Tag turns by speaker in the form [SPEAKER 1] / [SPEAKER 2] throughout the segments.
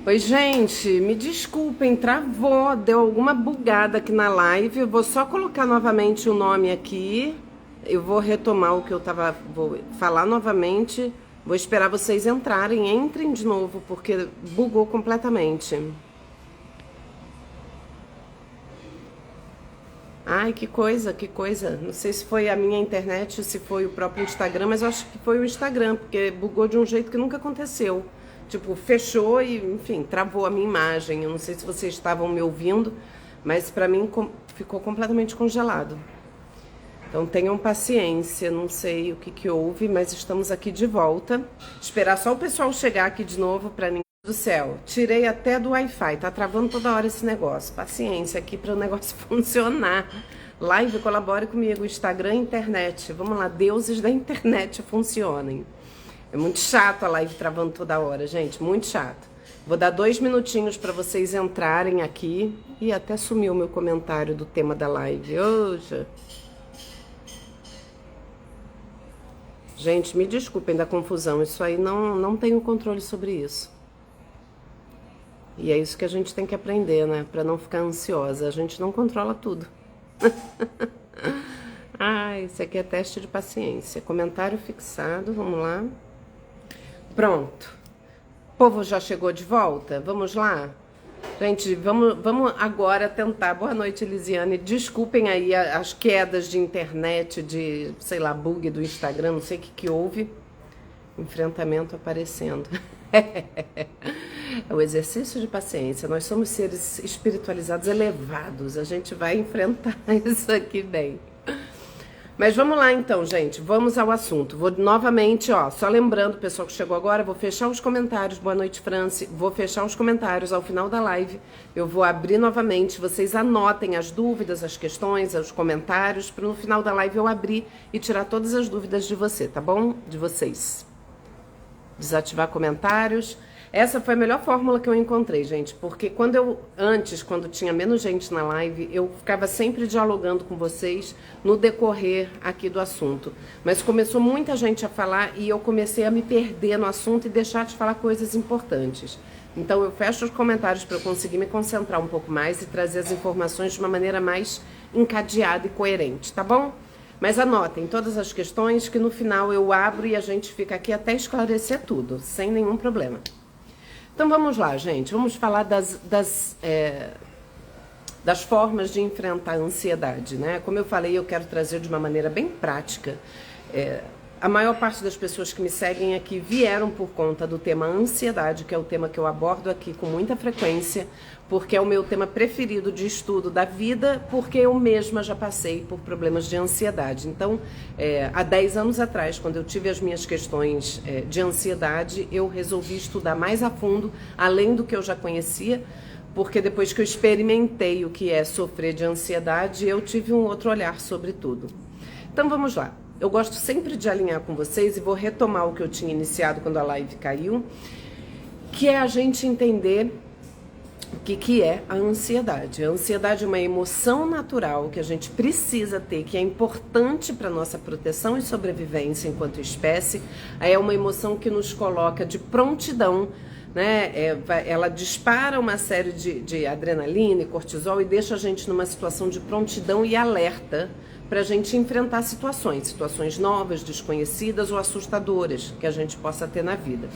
[SPEAKER 1] Oi, gente, me desculpem, travou, deu alguma bugada aqui na live. Eu vou só colocar novamente o nome aqui. Eu vou retomar o que vou falar novamente. Vou esperar vocês entrarem. Entrem de novo, porque bugou completamente. Ai, que coisa, que coisa. Não sei se foi a minha internet, se foi o próprio Instagram, mas eu acho que foi o Instagram, porque bugou de um jeito que nunca aconteceu. Tipo, fechou e, enfim, travou a minha imagem. Eu não sei se vocês estavam me ouvindo, mas pra mim ficou completamente congelado. Então tenham paciência, não sei o que houve, mas estamos aqui de volta. Esperar só o pessoal chegar aqui de novo pra ninguém do céu. Tirei até do Wi-Fi, tá travando toda hora esse negócio. Paciência aqui para o negócio funcionar. Live, colabore comigo, Instagram, internet. Vamos lá, deuses da internet funcionem. É muito chato a live travando toda hora, gente, muito chato. Vou dar 2 minutinhos para vocês entrarem aqui. E até sumiu o meu comentário do tema da live hoje. Gente, me desculpem da confusão, isso aí não tenho controle sobre isso. E é isso que a gente tem que aprender, né? Pra não ficar ansiosa. A gente não controla tudo. Isso aqui é teste de paciência. Comentário fixado, vamos lá. Pronto. O povo já chegou de volta? Vamos lá? Gente, vamos agora tentar. Boa noite, Elisiane. Desculpem aí as quedas de internet, de, sei lá, bug do Instagram, não sei o que houve. Enfrentamento aparecendo. É o exercício de paciência. Nós somos seres espiritualizados elevados. A gente vai enfrentar isso aqui bem. Mas vamos lá então, gente. Vamos ao assunto. Vou novamente, só lembrando, o pessoal que chegou agora, vou fechar os comentários. Boa noite, Franci. Vou fechar os comentários ao final da live. Eu vou abrir novamente. Vocês anotem as dúvidas, as questões, os comentários, para no final da live eu abrir e tirar todas as dúvidas de você, tá bom? De vocês. Desativar comentários. Essa foi a melhor fórmula que eu encontrei, gente, porque quando tinha menos gente na live, eu ficava sempre dialogando com vocês no decorrer aqui do assunto. Mas começou muita gente a falar e eu comecei a me perder no assunto e deixar de falar coisas importantes. Então eu fecho os comentários para eu conseguir me concentrar um pouco mais e trazer as informações de uma maneira mais encadeada e coerente, tá bom? Mas anotem todas as questões que no final eu abro e a gente fica aqui até esclarecer tudo, sem nenhum problema. Então vamos lá, gente, vamos falar das formas de enfrentar a ansiedade, né? Como eu falei, eu quero trazer de uma maneira bem prática. A maior parte das pessoas que me seguem aqui vieram por conta do tema ansiedade, que é o tema que eu abordo aqui com muita frequência, porque é o meu tema preferido de estudo da vida, porque eu mesma já passei por problemas de ansiedade. Então, há 10 anos atrás, quando eu tive as minhas questões de ansiedade, eu resolvi estudar mais a fundo, além do que eu já conhecia, porque depois que eu experimentei o que é sofrer de ansiedade, eu tive um outro olhar sobre tudo. Então, vamos lá. Eu gosto sempre de alinhar com vocês e vou retomar o que eu tinha iniciado quando a live caiu, que é a gente entender o que é a ansiedade. A ansiedade é uma emoção natural que a gente precisa ter, que é importante para a nossa proteção e sobrevivência enquanto espécie. É uma emoção que nos coloca de prontidão, né? Ela dispara uma série de adrenalina e cortisol e deixa a gente numa situação de prontidão e alerta para a gente enfrentar situações novas, desconhecidas ou assustadoras que a gente possa ter na vida.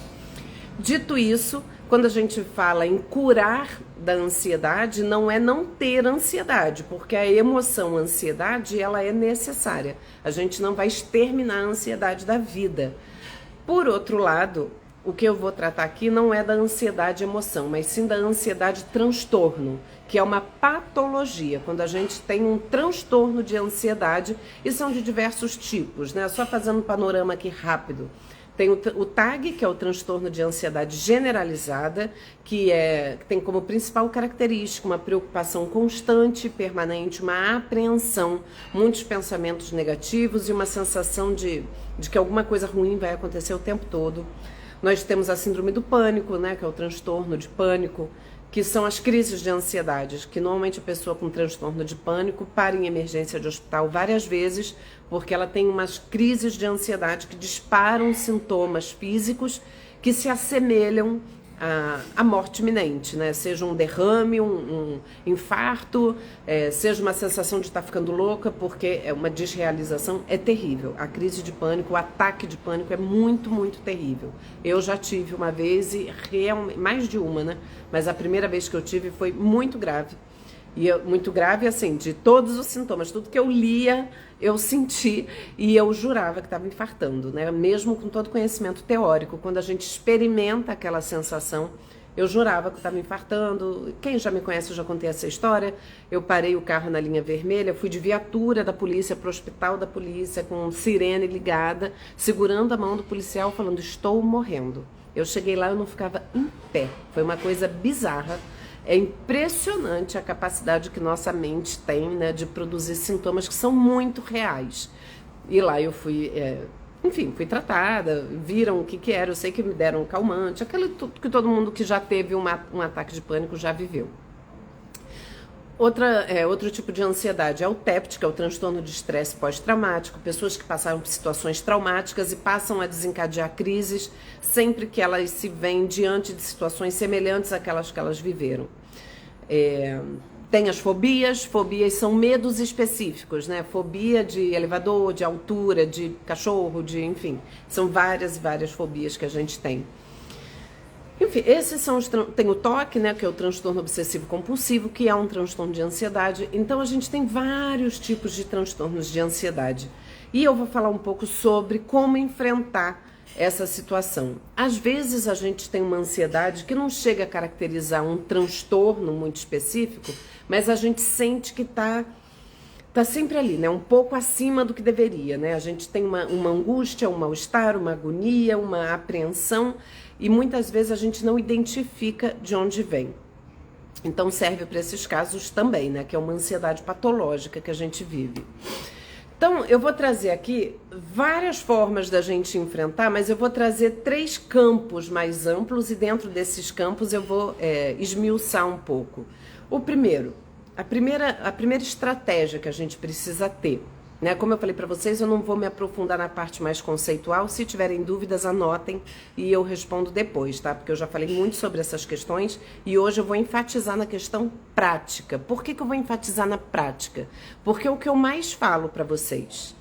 [SPEAKER 1] Dito isso, quando a gente fala em curar da ansiedade, não é não ter ansiedade, porque a emoção ansiedade, ela é necessária. A gente não vai exterminar a ansiedade da vida. Por outro lado, o que eu vou tratar aqui não é da ansiedade emoção, mas sim da ansiedade transtorno, que é uma patologia, quando a gente tem um transtorno de ansiedade, e são de diversos tipos, né? Só fazendo um panorama aqui rápido. Tem o TAG, que é o transtorno de ansiedade generalizada, que tem como principal característica uma preocupação constante, permanente, uma apreensão, muitos pensamentos negativos e uma sensação de que alguma coisa ruim vai acontecer o tempo todo. Nós temos a síndrome do pânico, né, que é o transtorno de pânico, que são as crises de ansiedade, que normalmente a pessoa com transtorno de pânico para em emergência de hospital várias vezes, porque ela tem umas crises de ansiedade que disparam sintomas físicos que se assemelham a morte iminente, né? Seja um derrame, um infarto, seja uma sensação de estar ficando louca, porque é uma desrealização, é terrível. A crise de pânico, o ataque de pânico é muito, muito terrível. Eu já tive uma vez, e mais de uma, né? Mas a primeira vez que eu tive foi muito grave. Muito grave, assim, de todos os sintomas, tudo que eu lia, eu senti e eu jurava que estava infartando, né? Mesmo com todo conhecimento teórico, quando a gente experimenta aquela sensação, eu jurava que estava infartando. Quem já me conhece, eu já contei essa história. Eu parei o carro na linha vermelha, fui de viatura da polícia para o hospital da polícia, com sirene ligada, segurando a mão do policial, falando, estou morrendo. Eu cheguei lá, eu não ficava em pé. Foi uma coisa bizarra. É impressionante a capacidade que nossa mente tem, né, de produzir sintomas que são muito reais. E lá eu fui, enfim, fui tratada, viram o que era, eu sei que me deram um calmante, aquele que todo mundo que já teve um ataque de pânico já viveu. Outro tipo de ansiedade é o TEPT, que é o transtorno de estresse pós-traumático, pessoas que passaram por situações traumáticas e passam a desencadear crises sempre que elas se veem diante de situações semelhantes àquelas que elas viveram. Tem as fobias são medos específicos, né? Fobia de elevador, de altura, de cachorro, enfim, são várias fobias que a gente tem. Enfim, esses são tem o TOC, né, que é o transtorno obsessivo compulsivo, que é um transtorno de ansiedade. Então a gente tem vários tipos de transtornos de ansiedade. E eu vou falar um pouco sobre como enfrentar essa situação. Às vezes a gente tem uma ansiedade que não chega a caracterizar um transtorno muito específico, mas a gente sente que tá sempre ali, né? Um pouco acima do que deveria, né? A gente tem uma angústia, um mal-estar, uma agonia, uma apreensão, e muitas vezes a gente não identifica de onde vem. Então serve para esses casos também, né? Que é uma ansiedade patológica que a gente vive. Então eu vou trazer aqui várias formas da gente enfrentar, mas eu vou trazer 3 campos mais amplos, e dentro desses campos eu vou esmiuçar um pouco. O primeiro, a primeira estratégia que a gente precisa ter, né? Como eu falei para vocês, eu não vou me aprofundar na parte mais conceitual. Se tiverem dúvidas, anotem e eu respondo depois, tá? Porque eu já falei muito sobre essas questões e hoje eu vou enfatizar na questão prática. Por que eu vou enfatizar na prática? Porque é o que eu mais falo para vocês.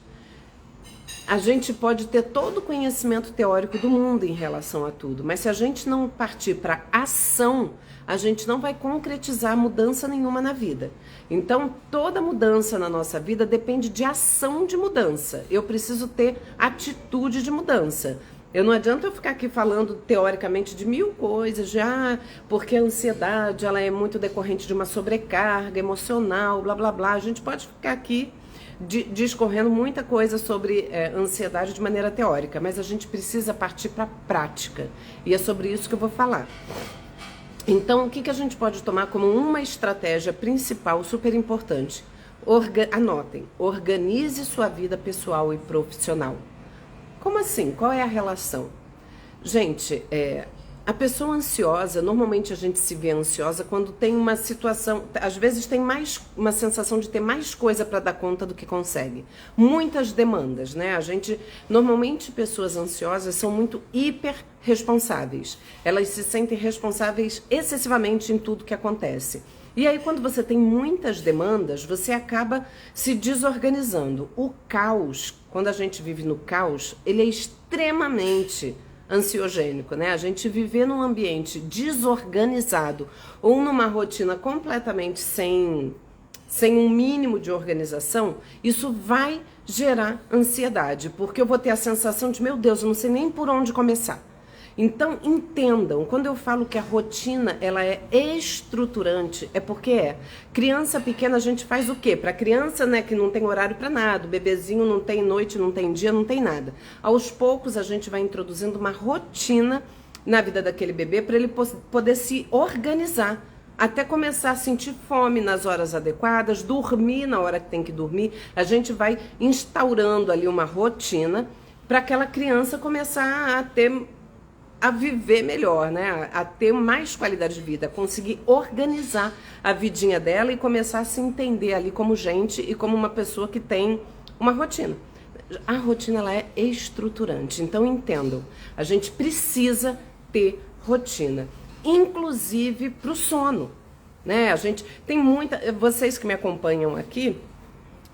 [SPEAKER 1] A gente pode ter todo o conhecimento teórico do mundo em relação a tudo, mas se a gente não partir para ação, a gente não vai concretizar mudança nenhuma na vida. Então, toda mudança na nossa vida depende de ação de mudança. Eu preciso ter atitude de mudança. Não adianta eu ficar aqui falando teoricamente de 1000 coisas, porque a ansiedade ela é muito decorrente de uma sobrecarga emocional, blá, blá, blá. A gente pode ficar aqui discorrendo muita coisa sobre ansiedade de maneira teórica, mas a gente precisa partir para a prática. E é sobre isso que eu vou falar. Então, o que a gente pode tomar como uma estratégia principal super importante? Anotem, organize sua vida pessoal e profissional. Como assim? Qual é a relação? Gente, a pessoa ansiosa, normalmente a gente se vê ansiosa quando tem uma situação, às vezes tem uma sensação de ter mais coisa para dar conta do que consegue. Muitas demandas, né? Normalmente pessoas ansiosas são muito hiper responsáveis. Elas se sentem responsáveis excessivamente em tudo que acontece. E aí quando você tem muitas demandas, você acaba se desorganizando. O caos, quando a gente vive no caos, ele é extremamente ansiogênico, né? A gente viver num ambiente desorganizado ou numa rotina completamente sem um mínimo de organização, isso vai gerar ansiedade, porque eu vou ter a sensação de, meu Deus, eu não sei nem por onde começar. Então, entendam, quando eu falo que a rotina ela é estruturante, é porque criança pequena a gente faz o quê? Para criança, né, que não tem horário para nada, o bebezinho não tem noite, não tem dia, não tem nada. Aos poucos a gente vai introduzindo uma rotina na vida daquele bebê para ele poder se organizar, até começar a sentir fome nas horas adequadas, dormir na hora que tem que dormir. A gente vai instaurando ali uma rotina para aquela criança começar a viver melhor, né? A ter mais qualidade de vida, conseguir organizar a vidinha dela e começar a se entender ali como gente e como uma pessoa que tem uma rotina. A rotina ela é estruturante, então entendam, a gente precisa ter rotina. inclusive para o sono, né? A gente tem vocês que me acompanham aqui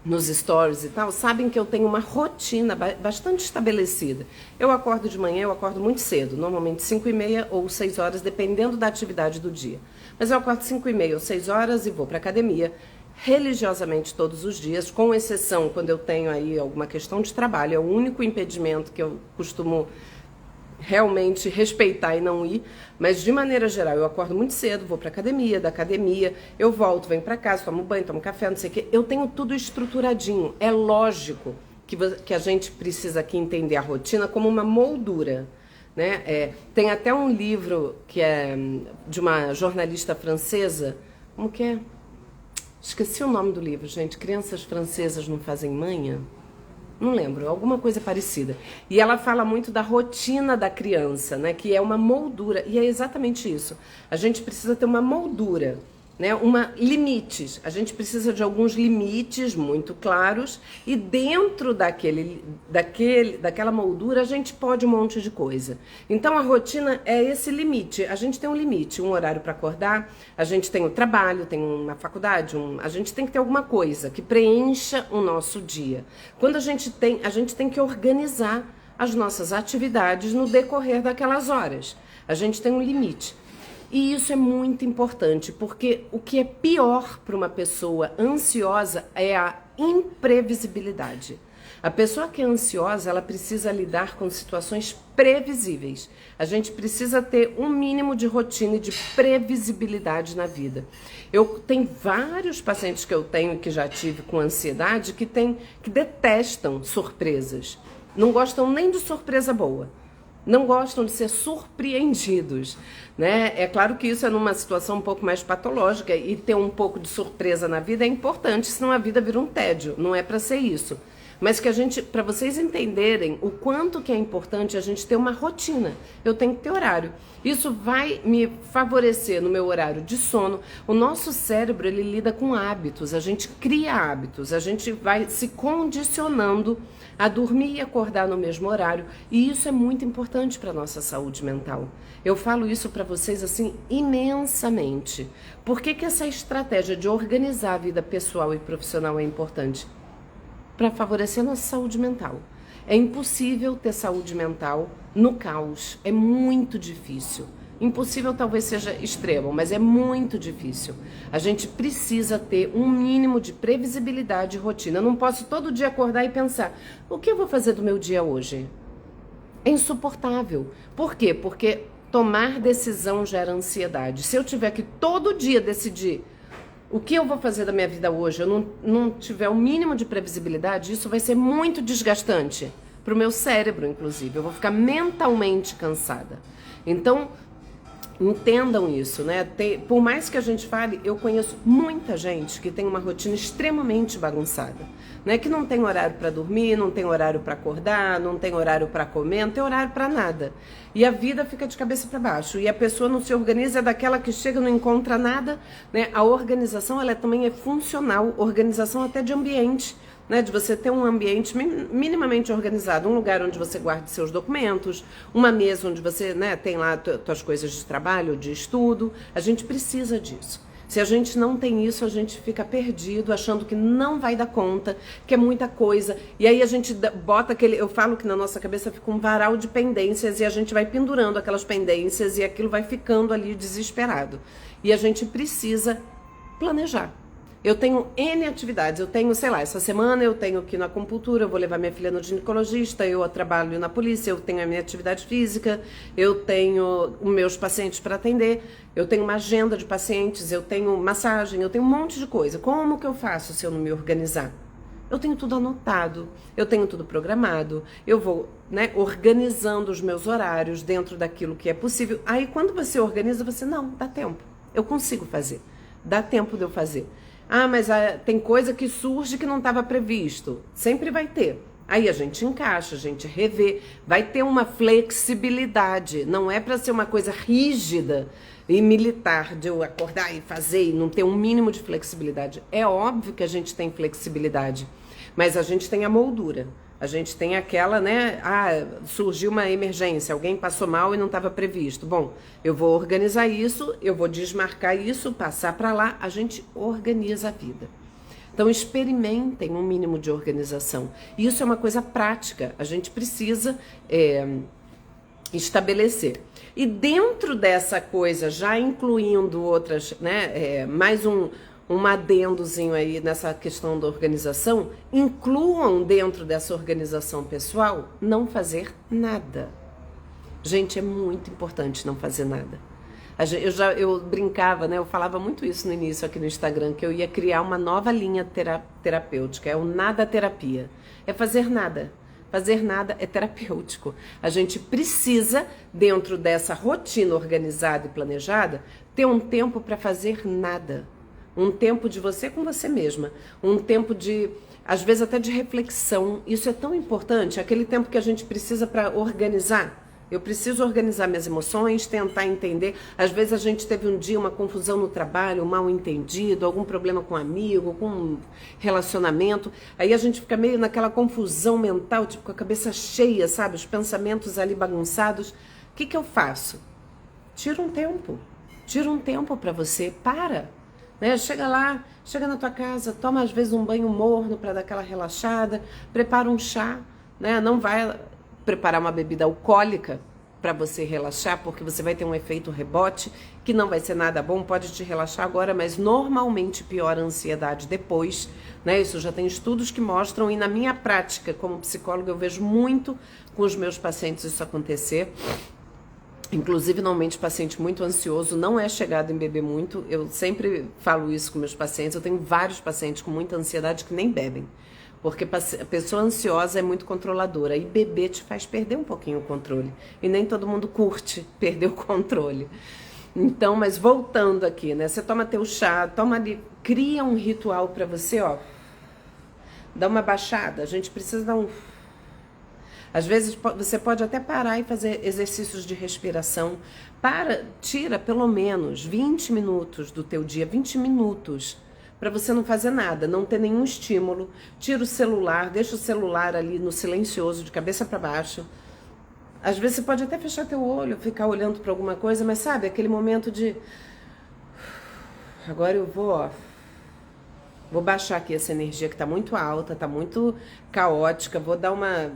[SPEAKER 1] nos stories e tal, sabem que eu tenho uma rotina bastante estabelecida. Eu acordo de manhã, eu acordo muito cedo, normalmente 5h30 ou 6 horas, dependendo da atividade do dia. Mas eu acordo 5h30 ou 6 horas e vou para academia religiosamente todos os dias, com exceção quando eu tenho aí alguma questão de trabalho. É o único impedimento que eu costumo realmente respeitar e não ir, mas de maneira geral eu acordo muito cedo, vou para academia, da academia eu volto, venho para casa, tomo banho, tomo café, não sei o que, eu tenho tudo estruturadinho. É lógico que a gente precisa aqui entender a rotina como uma moldura, né? Tem até um livro que é de uma jornalista francesa, como que é? Esqueci o nome do livro, gente. Crianças francesas não fazem manha? Não lembro, alguma coisa parecida. E ela fala muito da rotina da criança, né? Que é uma moldura. E é exatamente isso. A gente precisa ter uma moldura, né? Limites. A gente precisa de alguns limites muito claros. E dentro daquela moldura a gente pode um monte de coisa. Então a rotina é esse limite. A gente tem um limite, um horário para acordar. A gente tem o trabalho, tem uma faculdade. A gente tem que ter alguma coisa que preencha o nosso dia. Quando a gente tem que organizar as nossas atividades no decorrer daquelas horas. A gente tem um limite. E isso é muito importante, porque o que é pior para uma pessoa ansiosa é a imprevisibilidade. A pessoa que é ansiosa, ela precisa lidar com situações previsíveis. A gente precisa ter um mínimo de rotina e de previsibilidade na vida. Eu tenho vários pacientes que eu tenho, que já tive com ansiedade, que detestam surpresas. Não gostam nem de surpresa boa. Não gostam de ser surpreendidos, né? É claro que isso é numa situação um pouco mais patológica, e ter um pouco de surpresa na vida é importante, senão a vida vira um tédio, não é para ser isso. Mas para vocês entenderem o quanto que é importante a gente ter uma rotina. Eu tenho que ter horário. Isso vai me favorecer no meu horário de sono. O nosso cérebro, ele lida com hábitos, a gente cria hábitos, a gente vai se condicionando a dormir e acordar no mesmo horário. E isso é muito importante para a nossa saúde mental. Eu falo isso para vocês assim imensamente. Por que essa estratégia de organizar a vida pessoal e profissional é importante? Para favorecer a nossa saúde mental. É impossível ter saúde mental no caos, é muito difícil. Impossível talvez seja extremo, mas é muito difícil. A gente precisa ter um mínimo de previsibilidade e rotina. Eu não posso todo dia acordar e pensar, o que eu vou fazer do meu dia hoje? É insuportável. Por quê? Porque tomar decisão gera ansiedade. Se eu tiver que todo dia decidir o que eu vou fazer da minha vida hoje, eu não tiver o mínimo de previsibilidade, isso vai ser muito desgastante para o meu cérebro, inclusive. Eu vou ficar mentalmente cansada. Então, entendam isso, né? Por mais que a gente fale, eu conheço muita gente que tem uma rotina extremamente bagunçada, né? Que não tem horário para dormir, não tem horário para acordar, não tem horário para comer, não tem horário para nada. E a vida fica de cabeça para baixo. E a pessoa não se organiza, é daquela que chega e não encontra nada, né? A organização, ela também é funcional, organização até de ambiente, né, de você ter um ambiente minimamente organizado, um lugar onde você guarde seus documentos, uma mesa onde você, né, tem lá suas coisas de trabalho, de estudo. A gente precisa disso. Se a gente não tem isso, a gente fica perdido, achando que não vai dar conta, que é muita coisa. E aí a gente bota eu falo que na nossa cabeça fica um varal de pendências e a gente vai pendurando aquelas pendências e aquilo vai ficando ali desesperado. E a gente precisa planejar. Eu tenho N atividades, eu tenho, sei lá, essa semana eu tenho que ir na acupuntura, eu vou levar minha filha no ginecologista, eu trabalho na polícia, eu tenho a minha atividade física, eu tenho os meus pacientes para atender, eu tenho uma agenda de pacientes, eu tenho massagem, eu tenho um monte de coisa. Como que eu faço se eu não me organizar? Eu tenho tudo anotado, eu tenho tudo programado, eu vou, né, organizando os meus horários dentro daquilo que é possível. Aí quando você organiza, você, não, dá tempo, eu consigo fazer, dá tempo de eu fazer. Ah, mas tem coisa que surge que não estava previsto. Sempre vai ter. Aí a gente encaixa, a gente revê. Vai ter uma flexibilidade. Não é para ser uma coisa rígida e militar, de eu acordar e fazer e não ter um mínimo de flexibilidade. É óbvio que a gente tem flexibilidade, mas a gente tem a moldura. A gente tem aquela, né? Surgiu uma emergência, alguém passou mal e não estava previsto. Bom, eu vou organizar isso, eu vou desmarcar isso, passar para lá. A gente organiza a vida. Então, experimentem um mínimo de organização. Isso é uma coisa prática. A gente precisa estabelecer. E dentro dessa coisa, já incluindo outras, né? Mais um adendozinho aí nessa questão da organização, incluam dentro dessa organização pessoal não fazer nada. Gente, é muito importante não fazer nada. Eu brincava, né? Eu falava muito isso no início aqui no Instagram, que eu ia criar uma nova linha terapêutica, é o nada terapia. É fazer nada. Fazer nada é terapêutico. A gente precisa, dentro dessa rotina organizada e planejada, ter um tempo para fazer nada. Um tempo de você com você mesma, um tempo de, às vezes até de reflexão. Isso é tão importante, aquele tempo que a gente precisa para organizar. Eu preciso organizar minhas emoções, tentar entender. Às vezes a gente teve um dia uma confusão no trabalho, um mal entendido, algum problema com um amigo, com um relacionamento. Aí a gente fica meio naquela confusão mental, tipo com a cabeça cheia, sabe? Os pensamentos ali bagunçados. O que eu faço? Tira um tempo para você, para. Né? Chega lá, chega na tua casa, toma às vezes um banho morno para dar aquela relaxada, prepara um chá, né? Não vai preparar uma bebida alcoólica para você relaxar, porque você vai ter um efeito rebote, que não vai ser nada bom, pode te relaxar agora, mas normalmente piora a ansiedade depois, né? Isso já tem estudos que mostram, e na minha prática como psicóloga eu vejo muito com os meus pacientes isso acontecer. Inclusive, normalmente, paciente muito ansioso não é chegado em beber muito. Eu sempre falo isso com meus pacientes. Eu tenho vários pacientes com muita ansiedade que nem bebem. Porque a pessoa ansiosa é muito controladora. E beber te faz perder um pouquinho o controle. E nem todo mundo curte perder o controle. Então, mas voltando aqui, né? Você toma teu chá, toma ali, cria um ritual pra você, ó. Dá uma baixada. A gente precisa dar um... Às vezes você pode até parar e fazer exercícios de respiração. Tira pelo menos 20 minutos do teu dia, 20 minutos, para você não fazer nada, não ter nenhum estímulo. Tira o celular, deixa o celular ali no silencioso, de cabeça para baixo. Às vezes você pode até fechar teu olho, ficar olhando para alguma coisa, mas sabe, aquele momento de... Agora eu vou baixar aqui essa energia que está muito alta, está muito caótica, vou dar uma...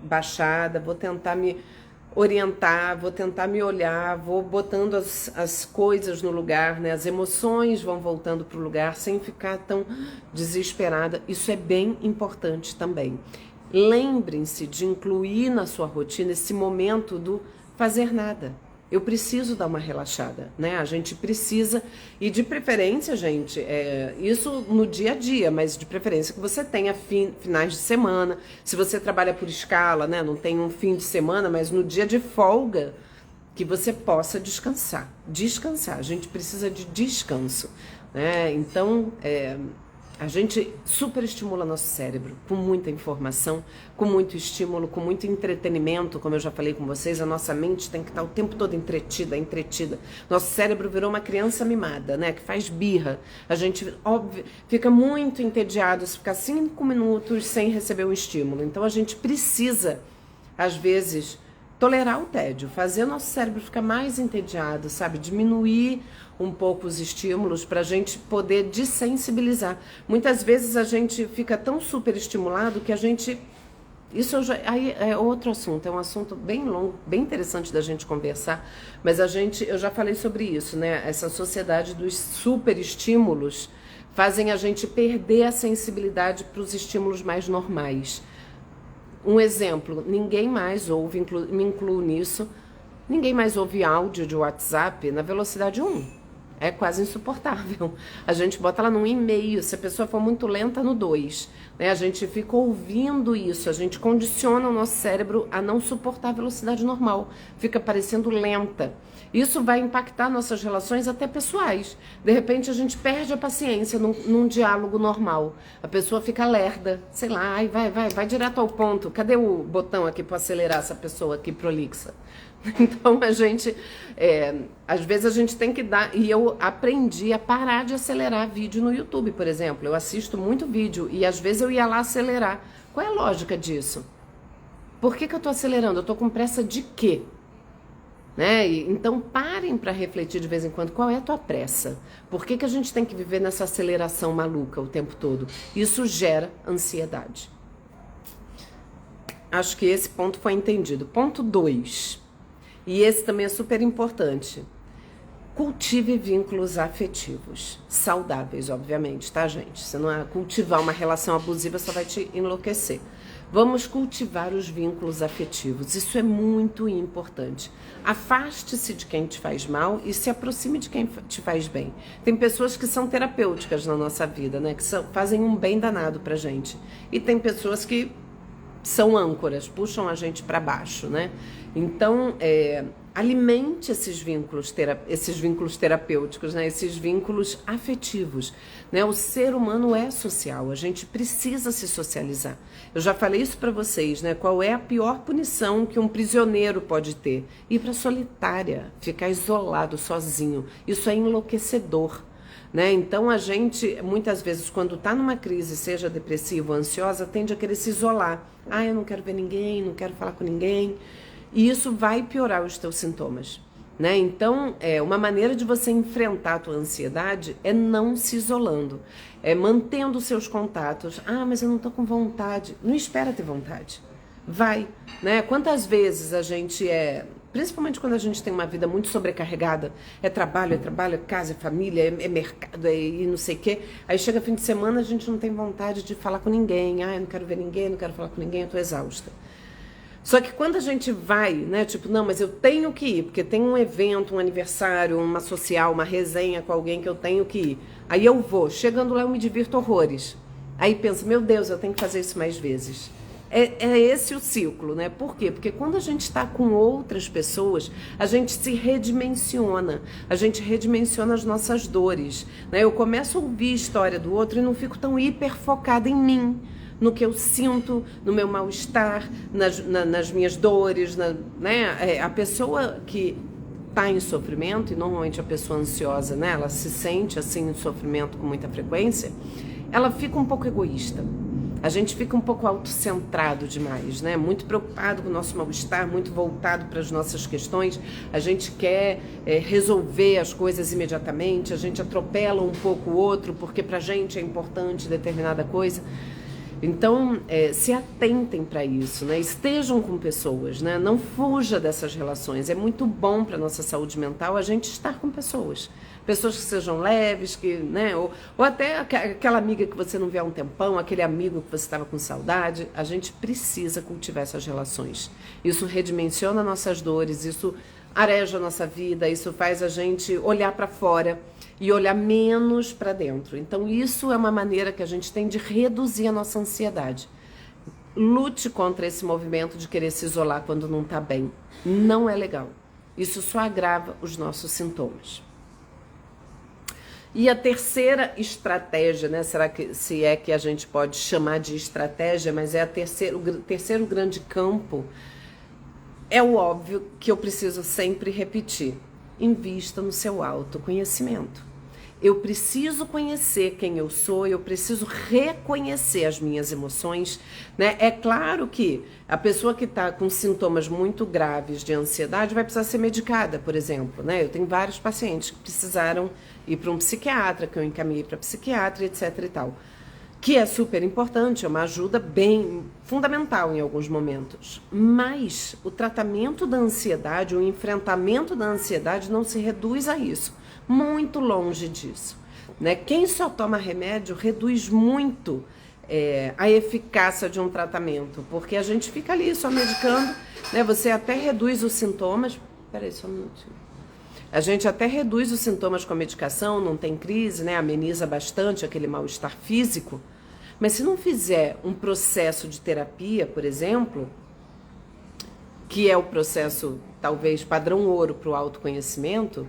[SPEAKER 1] baixada, vou tentar me orientar, vou tentar me olhar, vou botando as coisas no lugar, né? As emoções vão voltando para o lugar sem ficar tão desesperada. Isso é bem importante também. Lembrem-se de incluir na sua rotina esse momento do fazer nada. Eu preciso dar uma relaxada, né? A gente precisa, e de preferência, gente, isso no dia a dia, mas de preferência que você tenha finais de semana. Se você trabalha por escala, né? Não tem um fim de semana, mas no dia de folga, que você possa descansar. Descansar, a gente precisa de descanso, né? Então, a gente superestimula nosso cérebro com muita informação, com muito estímulo, com muito entretenimento, como eu já falei com vocês, a nossa mente tem que estar o tempo todo entretida. Nosso cérebro virou uma criança mimada, né, que faz birra. A gente, óbvio, fica muito entediado se ficar 5 minutos sem receber um estímulo. Então a gente precisa, às vezes, tolerar o tédio, fazer o nosso cérebro ficar mais entediado, sabe? Diminuir um pouco os estímulos para a gente poder dessensibilizar. Muitas vezes a gente fica tão super estimulado que a gente... aí é outro assunto, é um assunto bem longo, bem interessante da gente conversar, mas eu já falei sobre isso, né? Essa sociedade dos super estímulos fazem a gente perder a sensibilidade para os estímulos mais normais. Um exemplo, ninguém mais ouve, me incluo nisso, ninguém mais ouve áudio de WhatsApp na velocidade 1. É quase insuportável. A gente bota lá no 1,5, se a pessoa for muito lenta, no 2. Né? A gente fica ouvindo isso, a gente condiciona o nosso cérebro a não suportar a velocidade normal. Fica parecendo lenta. Isso vai impactar nossas relações até pessoais. De repente a gente perde a paciência num diálogo normal. A pessoa fica lerda, sei lá, vai direto ao ponto. Cadê o botão aqui para acelerar essa pessoa aqui prolixa? Então às vezes a gente tem que dar, e eu aprendi a parar de acelerar vídeo no YouTube, por exemplo. Eu assisto muito vídeo e às vezes eu ia lá acelerar. Qual é a lógica disso? Por que eu tô acelerando? Eu tô com pressa de quê? Né? Então parem para refletir de vez em quando, qual é a tua pressa? Por que a gente tem que viver nessa aceleração maluca o tempo todo? Isso gera ansiedade. Acho que esse ponto foi entendido. Ponto 2, e esse também é super importante. Cultive vínculos afetivos, saudáveis, obviamente, tá, gente? Se não cultivar uma relação abusiva, só vai te enlouquecer. Vamos cultivar os vínculos afetivos, isso é muito importante. Afaste-se de quem te faz mal e se aproxime de quem te faz bem. Tem pessoas que são terapêuticas na nossa vida, né? Que fazem um bem danado pra gente. E tem pessoas que são âncoras, puxam a gente para baixo, né? Então, alimente esses vínculos terapêuticos, né? Esses vínculos afetivos, né? O ser humano é social, a gente precisa se socializar. Eu já falei isso para vocês, né? Qual é a pior punição que um prisioneiro pode ter? Ir para solitária, ficar isolado, sozinho. Isso é enlouquecedor. Né? Então a gente, muitas vezes, quando está numa crise, seja depressiva ou ansiosa, tende a querer se isolar. Ah, eu não quero ver ninguém, não quero falar com ninguém. E isso vai piorar os teus sintomas. Né? Então, uma maneira de você enfrentar a tua ansiedade é não se isolando. É mantendo os seus contatos. Ah, mas eu não estou com vontade. Não espera ter vontade. Vai. Né? Quantas vezes a gente principalmente quando a gente tem uma vida muito sobrecarregada, é trabalho, é casa, é família, é mercado, e não sei o quê. Aí chega fim de semana, a gente não tem vontade de falar com ninguém. Ah, eu não quero ver ninguém, não quero falar com ninguém, eu tô exausta. Só que quando a gente vai, né, tipo, não, mas eu tenho que ir, porque tem um evento, um aniversário, uma social, uma resenha com alguém que eu tenho que ir. Aí eu vou, chegando lá eu me divirto horrores. Aí penso, meu Deus, eu tenho que fazer isso mais vezes. É esse o ciclo, né? Por quê? Porque quando a gente está com outras pessoas, a gente se redimensiona. A gente redimensiona as nossas dores, né? Eu começo a ouvir a história do outro e não fico tão hiper focada em mim, no que eu sinto, no meu mal-estar, nas minhas dores, né? A pessoa que está em sofrimento, e normalmente a pessoa ansiosa, né? Ela se sente assim em sofrimento com muita frequência, ela fica um pouco egoísta. A gente fica um pouco autocentrado demais, né? Muito preocupado com o nosso mal-estar, muito voltado para as nossas questões. A gente quer resolver as coisas imediatamente, a gente atropela um pouco o outro, porque para a gente é importante determinada coisa. Então, se atentem para isso, né? Estejam com pessoas, né? Não fuja dessas relações. É muito bom para a nossa saúde mental a gente estar com pessoas. Pessoas que sejam leves, né? Ou até aquela amiga que você não vê há um tempão, aquele amigo que você estava com saudade. A gente precisa cultivar essas relações. Isso redimensiona nossas dores, isso areja a nossa vida, isso faz a gente olhar para fora e olhar menos para dentro. Então isso é uma maneira que a gente tem de reduzir a nossa ansiedade. Lute contra esse movimento de querer se isolar quando não está bem. Não é legal. Isso só agrava os nossos sintomas. E a terceira estratégia, né? Será que se é que a gente pode chamar de estratégia, mas é o terceiro grande campo, é o óbvio que eu preciso sempre repetir. Invista no seu autoconhecimento. Eu preciso conhecer quem eu sou, eu preciso reconhecer as minhas emoções, né? É claro que a pessoa que está com sintomas muito graves de ansiedade vai precisar ser medicada, por exemplo, né? Eu tenho vários pacientes que precisaram ir para um psiquiatra, que eu encaminhei para psiquiatra, etc e tal. Que é super importante, é uma ajuda bem fundamental em alguns momentos. Mas o tratamento da ansiedade, o enfrentamento da ansiedade não se reduz a isso. Muito longe disso. Né? Quem só toma remédio reduz muito a eficácia de um tratamento, porque a gente fica ali só medicando, né? Você até reduz os sintomas. Peraí, só um minutinho. A gente até reduz os sintomas com a medicação, não tem crise, né? Ameniza bastante aquele mal-estar físico. Mas se não fizer um processo de terapia, por exemplo, que é o processo, talvez, padrão ouro para o autoconhecimento,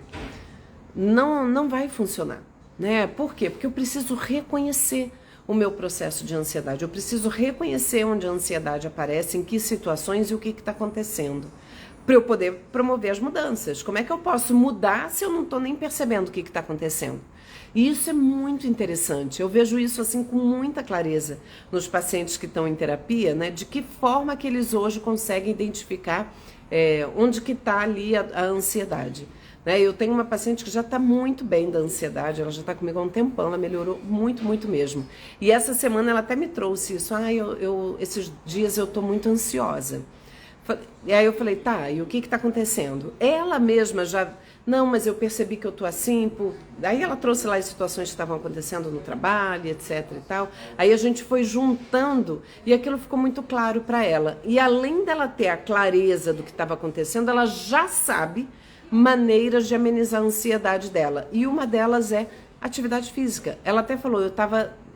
[SPEAKER 1] não vai funcionar, né? Por quê? Porque eu preciso reconhecer o meu processo de ansiedade. Eu preciso reconhecer onde a ansiedade aparece, em que situações e o que está acontecendo. para eu poder promover as mudanças. Como é que eu posso mudar se eu não estou nem percebendo o que está acontecendo? E isso é muito interessante. Eu vejo isso assim com muita clareza nos pacientes que estão em terapia, né? De que forma que eles hoje conseguem identificar onde que está ali a ansiedade. Né? Eu tenho uma paciente que já está muito bem da ansiedade, ela já está comigo há um tempão, ela melhorou muito, muito mesmo. E essa semana ela até me trouxe isso, esses dias eu estou muito ansiosa. E aí eu falei, tá, e o que está acontecendo? Ela mesma já, não, mas eu percebi que eu tô assim, Aí ela trouxe lá as situações que estavam acontecendo no trabalho, etc e tal. Aí a gente foi juntando e aquilo ficou muito claro para ela. E além dela ter a clareza do que estava acontecendo, ela já sabe maneiras de amenizar a ansiedade dela. E uma delas é atividade física. Ela até falou,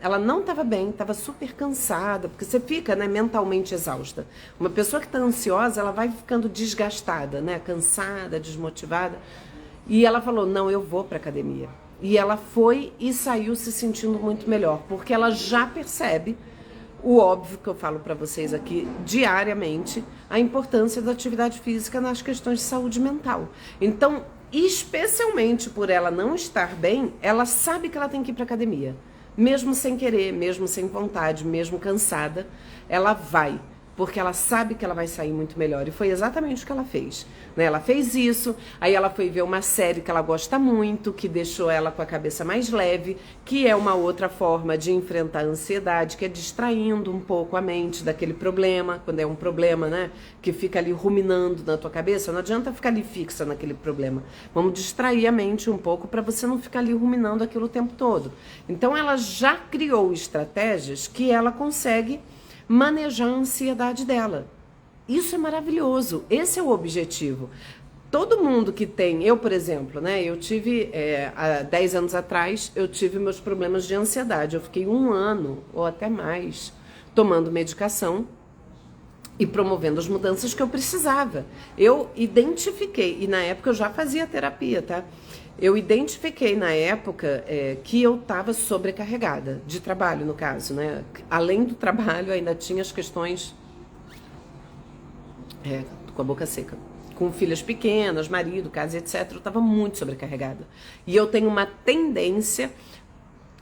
[SPEAKER 1] ela não estava bem, estava super cansada, porque você fica, né, mentalmente exausta. Uma pessoa que está ansiosa, ela vai ficando desgastada, né, cansada, desmotivada. E ela falou, não, eu vou para academia. E ela foi e saiu se sentindo muito melhor, porque ela já percebe o óbvio que eu falo para vocês aqui diariamente, a importância da atividade física nas questões de saúde mental. Então, especialmente por ela não estar bem, ela sabe que ela tem que ir para academia. Mesmo sem querer, mesmo sem vontade, mesmo cansada, ela vai, porque ela sabe que ela vai sair muito melhor. E foi exatamente o que ela fez. Né? Ela fez isso, aí ela foi ver uma série que ela gosta muito, que deixou ela com a cabeça mais leve, que é uma outra forma de enfrentar a ansiedade, que é distraindo um pouco a mente daquele problema, quando é um problema, né, que fica ali ruminando na tua cabeça, não adianta ficar ali fixa naquele problema. Vamos distrair a mente um pouco para você não ficar ali ruminando aquilo o tempo todo. Então ela já criou estratégias que ela consegue manejar a ansiedade dela. Isso é maravilhoso, esse é o objetivo. Todo mundo que tem, eu por exemplo, né, eu tive, há 10 anos atrás, eu tive meus problemas de ansiedade. Eu fiquei 1 ano, ou até mais, tomando medicação e promovendo as mudanças que eu precisava. Eu identifiquei, e na época eu já fazia terapia, tá? Eu identifiquei na época que eu estava sobrecarregada, de trabalho no caso, né? Além do trabalho, ainda tinha as questões com a boca seca. Com filhas pequenas, marido, casa, etc. Eu estava muito sobrecarregada. E eu tenho uma tendência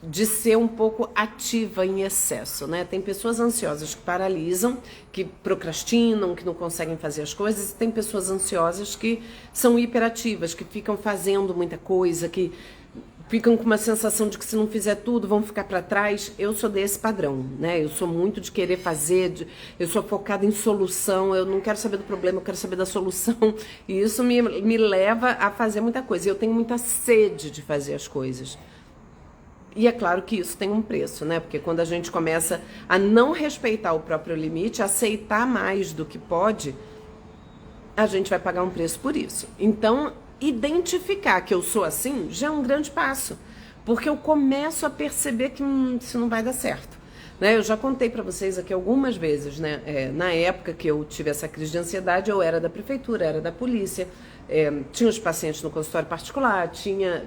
[SPEAKER 1] de ser um pouco ativa em excesso, né? Tem pessoas ansiosas que paralisam, que procrastinam, que não conseguem fazer as coisas, e tem pessoas ansiosas que são hiperativas, que ficam fazendo muita coisa, que ficam com uma sensação de que se não fizer tudo vão ficar para trás. Eu sou desse padrão, né? Eu sou muito de querer fazer, eu sou focada em solução, eu não quero saber do problema, eu quero saber da solução, e isso me leva a fazer muita coisa. Eu tenho muita sede de fazer as coisas. E é claro que isso tem um preço, né? Porque quando a gente começa a não respeitar o próprio limite, aceitar mais do que pode, a gente vai pagar um preço por isso. Então, identificar que eu sou assim já é um grande passo, porque eu começo a perceber que isso não vai dar certo. Né? Eu já contei para vocês aqui algumas vezes, né? Na época que eu tive essa crise de ansiedade, eu era da prefeitura, era da polícia, tinha os pacientes no consultório particular,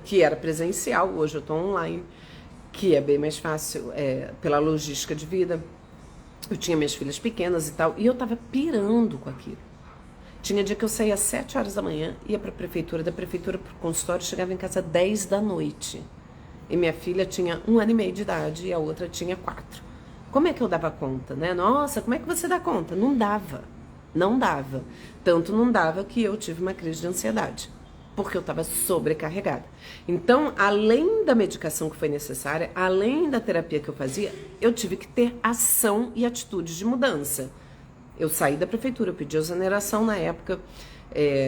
[SPEAKER 1] que era presencial, hoje eu estou online, que é bem mais fácil pela logística de vida. Eu tinha minhas filhas pequenas e tal, e eu tava pirando com aquilo. Tinha dia que eu saía às 7 horas da manhã, ia pra prefeitura, da prefeitura pro consultório, chegava em casa às 10 da noite. E minha filha tinha 1 ano e meio de idade e a outra tinha 4. Como é que eu dava conta, né? Nossa, como é que você dá conta? Não dava. Não dava. Tanto não dava que eu tive uma crise de ansiedade, porque eu estava sobrecarregada. Então, além da medicação que foi necessária, além da terapia que eu fazia, eu tive que ter ação e atitudes de mudança. Eu saí da prefeitura, eu pedi exoneração na época,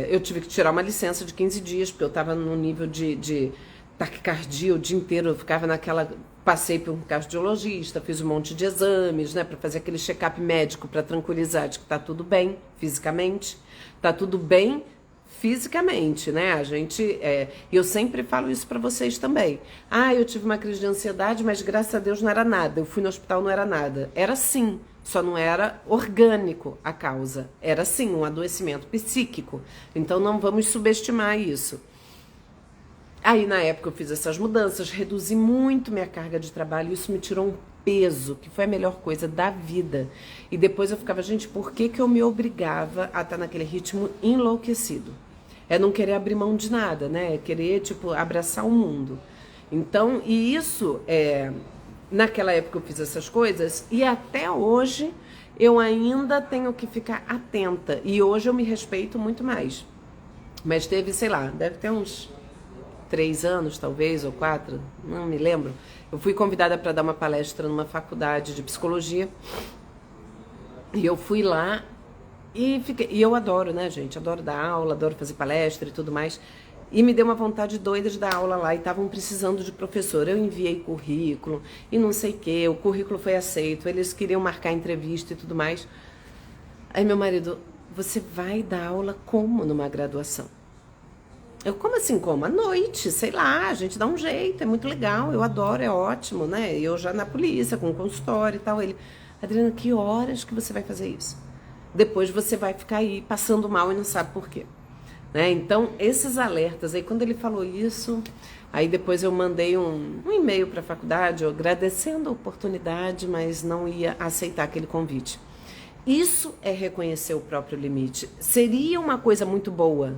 [SPEAKER 1] eu tive que tirar uma licença de 15 dias, porque eu estava no nível de taquicardia o dia inteiro, eu ficava naquela... Passei por um cardiologista, fiz um monte de exames, né, para fazer aquele check-up médico, para tranquilizar de que tá tudo bem fisicamente, tá tudo bem fisicamente, né? A gente, eu sempre falo isso para vocês também. Eu tive uma crise de ansiedade, mas graças a Deus não era nada. Eu fui no hospital, não era nada. Era sim, só não era orgânico a causa. Era sim um adoecimento psíquico. Então não vamos subestimar isso. Aí na época eu fiz essas mudanças, reduzi muito minha carga de trabalho, isso me tirou um peso, que foi a melhor coisa da vida. E depois eu ficava, gente, por que eu me obrigava a estar naquele ritmo enlouquecido? É não querer abrir mão de nada, né? É querer, tipo, abraçar o mundo. Então, e isso, naquela época eu fiz essas coisas, e até hoje eu ainda tenho que ficar atenta. E hoje eu me respeito muito mais. Mas teve, sei lá, deve ter uns 3 anos, talvez, ou 4, não me lembro. Eu fui convidada para dar uma palestra numa faculdade de psicologia. E eu fui lá e fiquei. E eu adoro, né, gente? Adoro dar aula, adoro fazer palestra e tudo mais. E me deu uma vontade doida de dar aula lá e estavam precisando de professor. Eu enviei currículo e não sei o quê. O currículo foi aceito, eles queriam marcar entrevista e tudo mais. Aí meu marido, você vai dar aula como numa graduação? Eu, como assim, como? À noite, sei lá, a gente dá um jeito, é muito legal, eu adoro, é ótimo, né? Eu já na polícia, com consultório e tal. Ele, Adriana, que horas que você vai fazer isso? Depois você vai ficar aí passando mal e não sabe por quê. Né? Então, esses alertas, aí quando ele falou isso, aí depois eu mandei um e-mail para a faculdade, agradecendo a oportunidade, mas não ia aceitar aquele convite. Isso é reconhecer o próprio limite. Seria uma coisa muito boa,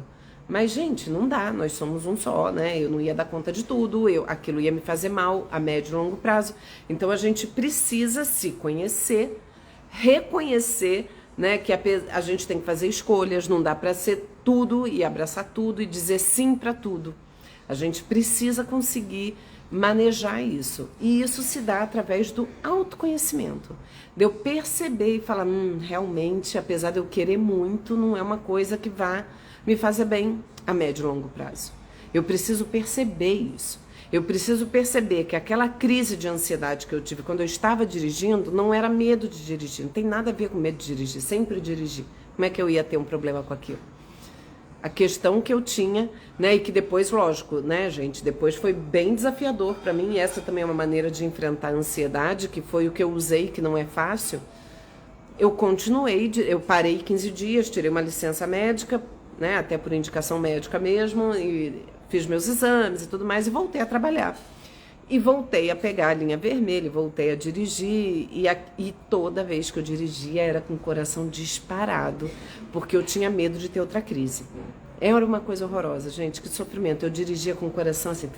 [SPEAKER 1] mas, gente, não dá, nós somos um só, né? Eu não ia dar conta de tudo, aquilo ia me fazer mal a médio e longo prazo. Então, a gente precisa se conhecer, reconhecer, né, que a gente tem que fazer escolhas, não dá para ser tudo e abraçar tudo e dizer sim para tudo. A gente precisa conseguir manejar isso. E isso se dá através do autoconhecimento. De eu perceber e falar, realmente, apesar de eu querer muito, não é uma coisa que vá me fazer bem a médio e longo prazo. Eu preciso perceber isso. Eu preciso perceber que aquela crise de ansiedade que eu tive quando eu estava dirigindo não era medo de dirigir. Não tem nada a ver com medo de dirigir. Sempre dirigi. Como é que eu ia ter um problema com aquilo? A questão que eu tinha, né, e que depois, lógico, né, gente, depois foi bem desafiador para mim, e essa também é uma maneira de enfrentar a ansiedade, que foi o que eu usei, que não é fácil. Eu continuei, eu parei 15 dias, tirei uma licença médica, né, até por indicação médica mesmo, e fiz meus exames e tudo mais, e voltei a trabalhar. E voltei a pegar a linha vermelha, voltei a dirigir, e toda vez que eu dirigia era com o coração disparado, porque eu tinha medo de ter outra crise. Era uma coisa horrorosa, gente, que sofrimento. Eu dirigia com o coração assim,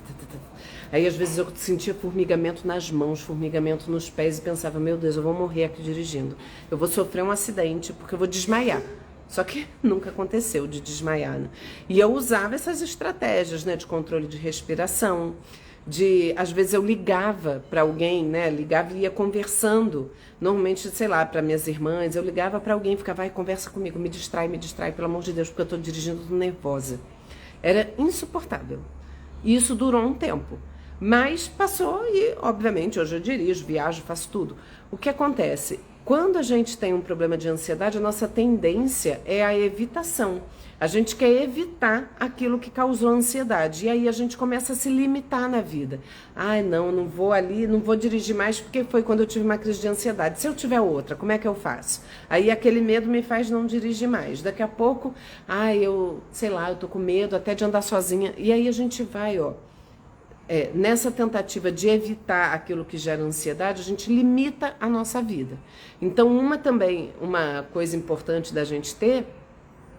[SPEAKER 1] aí às vezes eu sentia formigamento nas mãos, formigamento nos pés, e pensava, meu Deus, eu vou morrer aqui dirigindo. Eu vou sofrer um acidente, porque eu vou desmaiar. Só que nunca aconteceu de desmaiar, né? E eu usava essas estratégias, né, de controle de respiração, às vezes eu ligava para alguém, né, ligava e ia conversando, normalmente, sei lá, para minhas irmãs, eu ligava para alguém e ficava, vai, conversa comigo, me distrai, pelo amor de Deus, porque eu estou dirigindo nervosa. Era insuportável. E isso durou um tempo. Mas passou e, obviamente, hoje eu dirijo, viajo, faço tudo. O que acontece? Quando a gente tem um problema de ansiedade, a nossa tendência é a evitação. A gente quer evitar aquilo que causou ansiedade. E aí a gente começa a se limitar na vida. Ai, não vou ali, não vou dirigir mais porque foi quando eu tive uma crise de ansiedade. Se eu tiver outra, como é que eu faço? Aí aquele medo me faz não dirigir mais. Daqui a pouco, eu tô com medo até de andar sozinha. E aí a gente vai, nessa tentativa de evitar aquilo que gera ansiedade, a gente limita a nossa vida. Então, uma coisa importante da gente ter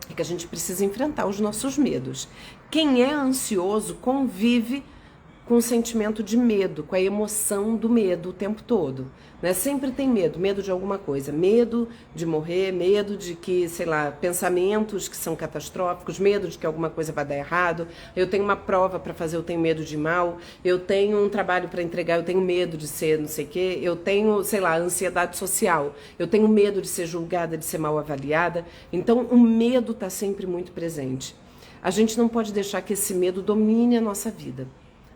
[SPEAKER 1] é que a gente precisa enfrentar os nossos medos. Quem é ansioso convive com o sentimento de medo, com a emoção do medo o tempo todo, né? Sempre tem medo de alguma coisa, medo de morrer, medo de que, sei lá, pensamentos que são catastróficos, medo de que alguma coisa vai dar errado, eu tenho uma prova para fazer, eu tenho medo de ir mal, eu tenho um trabalho para entregar, eu tenho medo de ser não sei o quê, eu tenho, sei lá, ansiedade social, eu tenho medo de ser julgada, de ser mal avaliada, então o medo está sempre muito presente. A gente não pode deixar que esse medo domine a nossa vida.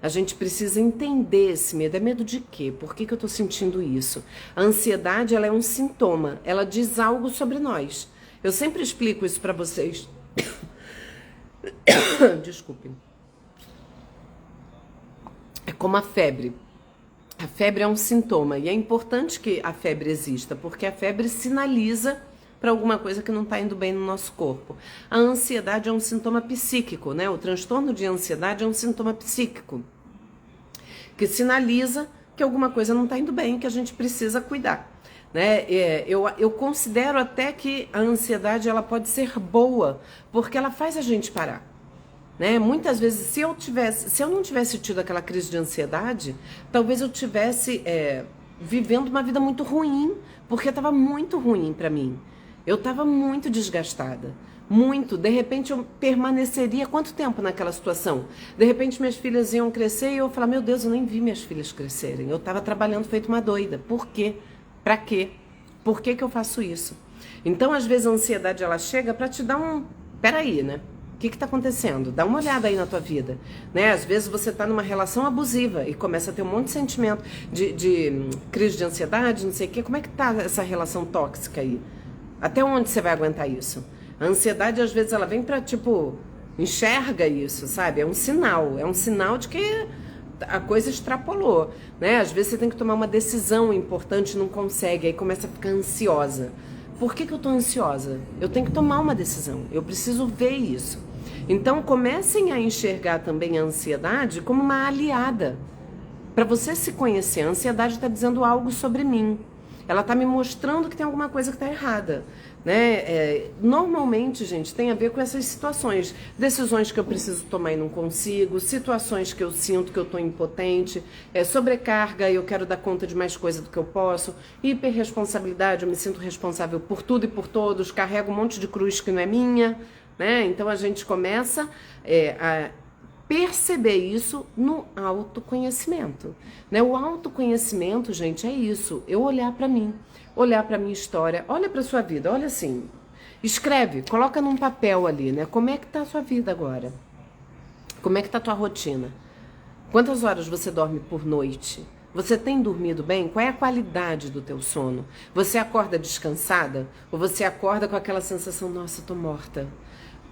[SPEAKER 1] A gente precisa entender esse medo. É medo de quê? Por que eu estou sentindo isso? A ansiedade, ela é um sintoma. Ela diz algo sobre nós. Eu sempre explico isso para vocês. Desculpem. É como a febre. A febre é um sintoma. E é importante que a febre exista, porque a febre sinaliza para alguma coisa que não está indo bem no nosso corpo. A ansiedade é um sintoma psíquico, né? O transtorno de ansiedade é um sintoma psíquico que sinaliza que alguma coisa não está indo bem, que a gente precisa cuidar. Né? Eu considero até que a ansiedade ela pode ser boa, porque ela faz a gente parar. Né? Muitas vezes, se eu não tivesse tido aquela crise de ansiedade, talvez eu tivesse vivendo uma vida muito ruim, porque estava muito ruim para mim. Eu estava muito desgastada. Muito. De repente eu permaneceria quanto tempo naquela situação? De repente minhas filhas iam crescer e eu falar, meu Deus, eu nem vi minhas filhas crescerem. Eu estava trabalhando feito uma doida. Por quê? Pra quê? Por que que eu faço isso? Então, às vezes a ansiedade ela chega para te dar peraí, né? O que está acontecendo? Dá uma olhada aí na tua vida, né? Às vezes você está numa relação abusiva e começa a ter um monte de sentimento de crise de ansiedade, não sei o quê. Como é que tá essa relação tóxica aí? Até onde você vai aguentar isso? A ansiedade, às vezes, ela vem pra, enxerga isso, sabe? É um sinal de que a coisa extrapolou, né? Às vezes você tem que tomar uma decisão importante e não consegue, aí começa a ficar ansiosa. Por que eu tô ansiosa? Eu tenho que tomar uma decisão, eu preciso ver isso. Então, comecem a enxergar também a ansiedade como uma aliada. Para você se conhecer, a ansiedade está dizendo algo sobre mim. Ela está me mostrando que tem alguma coisa que está errada. Né? Normalmente, gente, tem a ver com essas situações. Decisões que eu preciso tomar e não consigo, situações que eu sinto que eu estou impotente, sobrecarga e eu quero dar conta de mais coisa do que eu posso, hiperresponsabilidade, eu me sinto responsável por tudo e por todos, carrego um monte de cruz que não é minha. Né? Então a gente começa a perceber isso no autoconhecimento. Né? O autoconhecimento, gente, é isso. Eu olhar para mim, olhar para minha história, olha para sua vida, olha assim, escreve, coloca num papel ali, né? Como é que tá a sua vida agora? Como é que tá a tua rotina? Quantas horas você dorme por noite? Você tem dormido bem? Qual é a qualidade do teu sono? Você acorda descansada? Ou você acorda com aquela sensação, nossa, tô morta?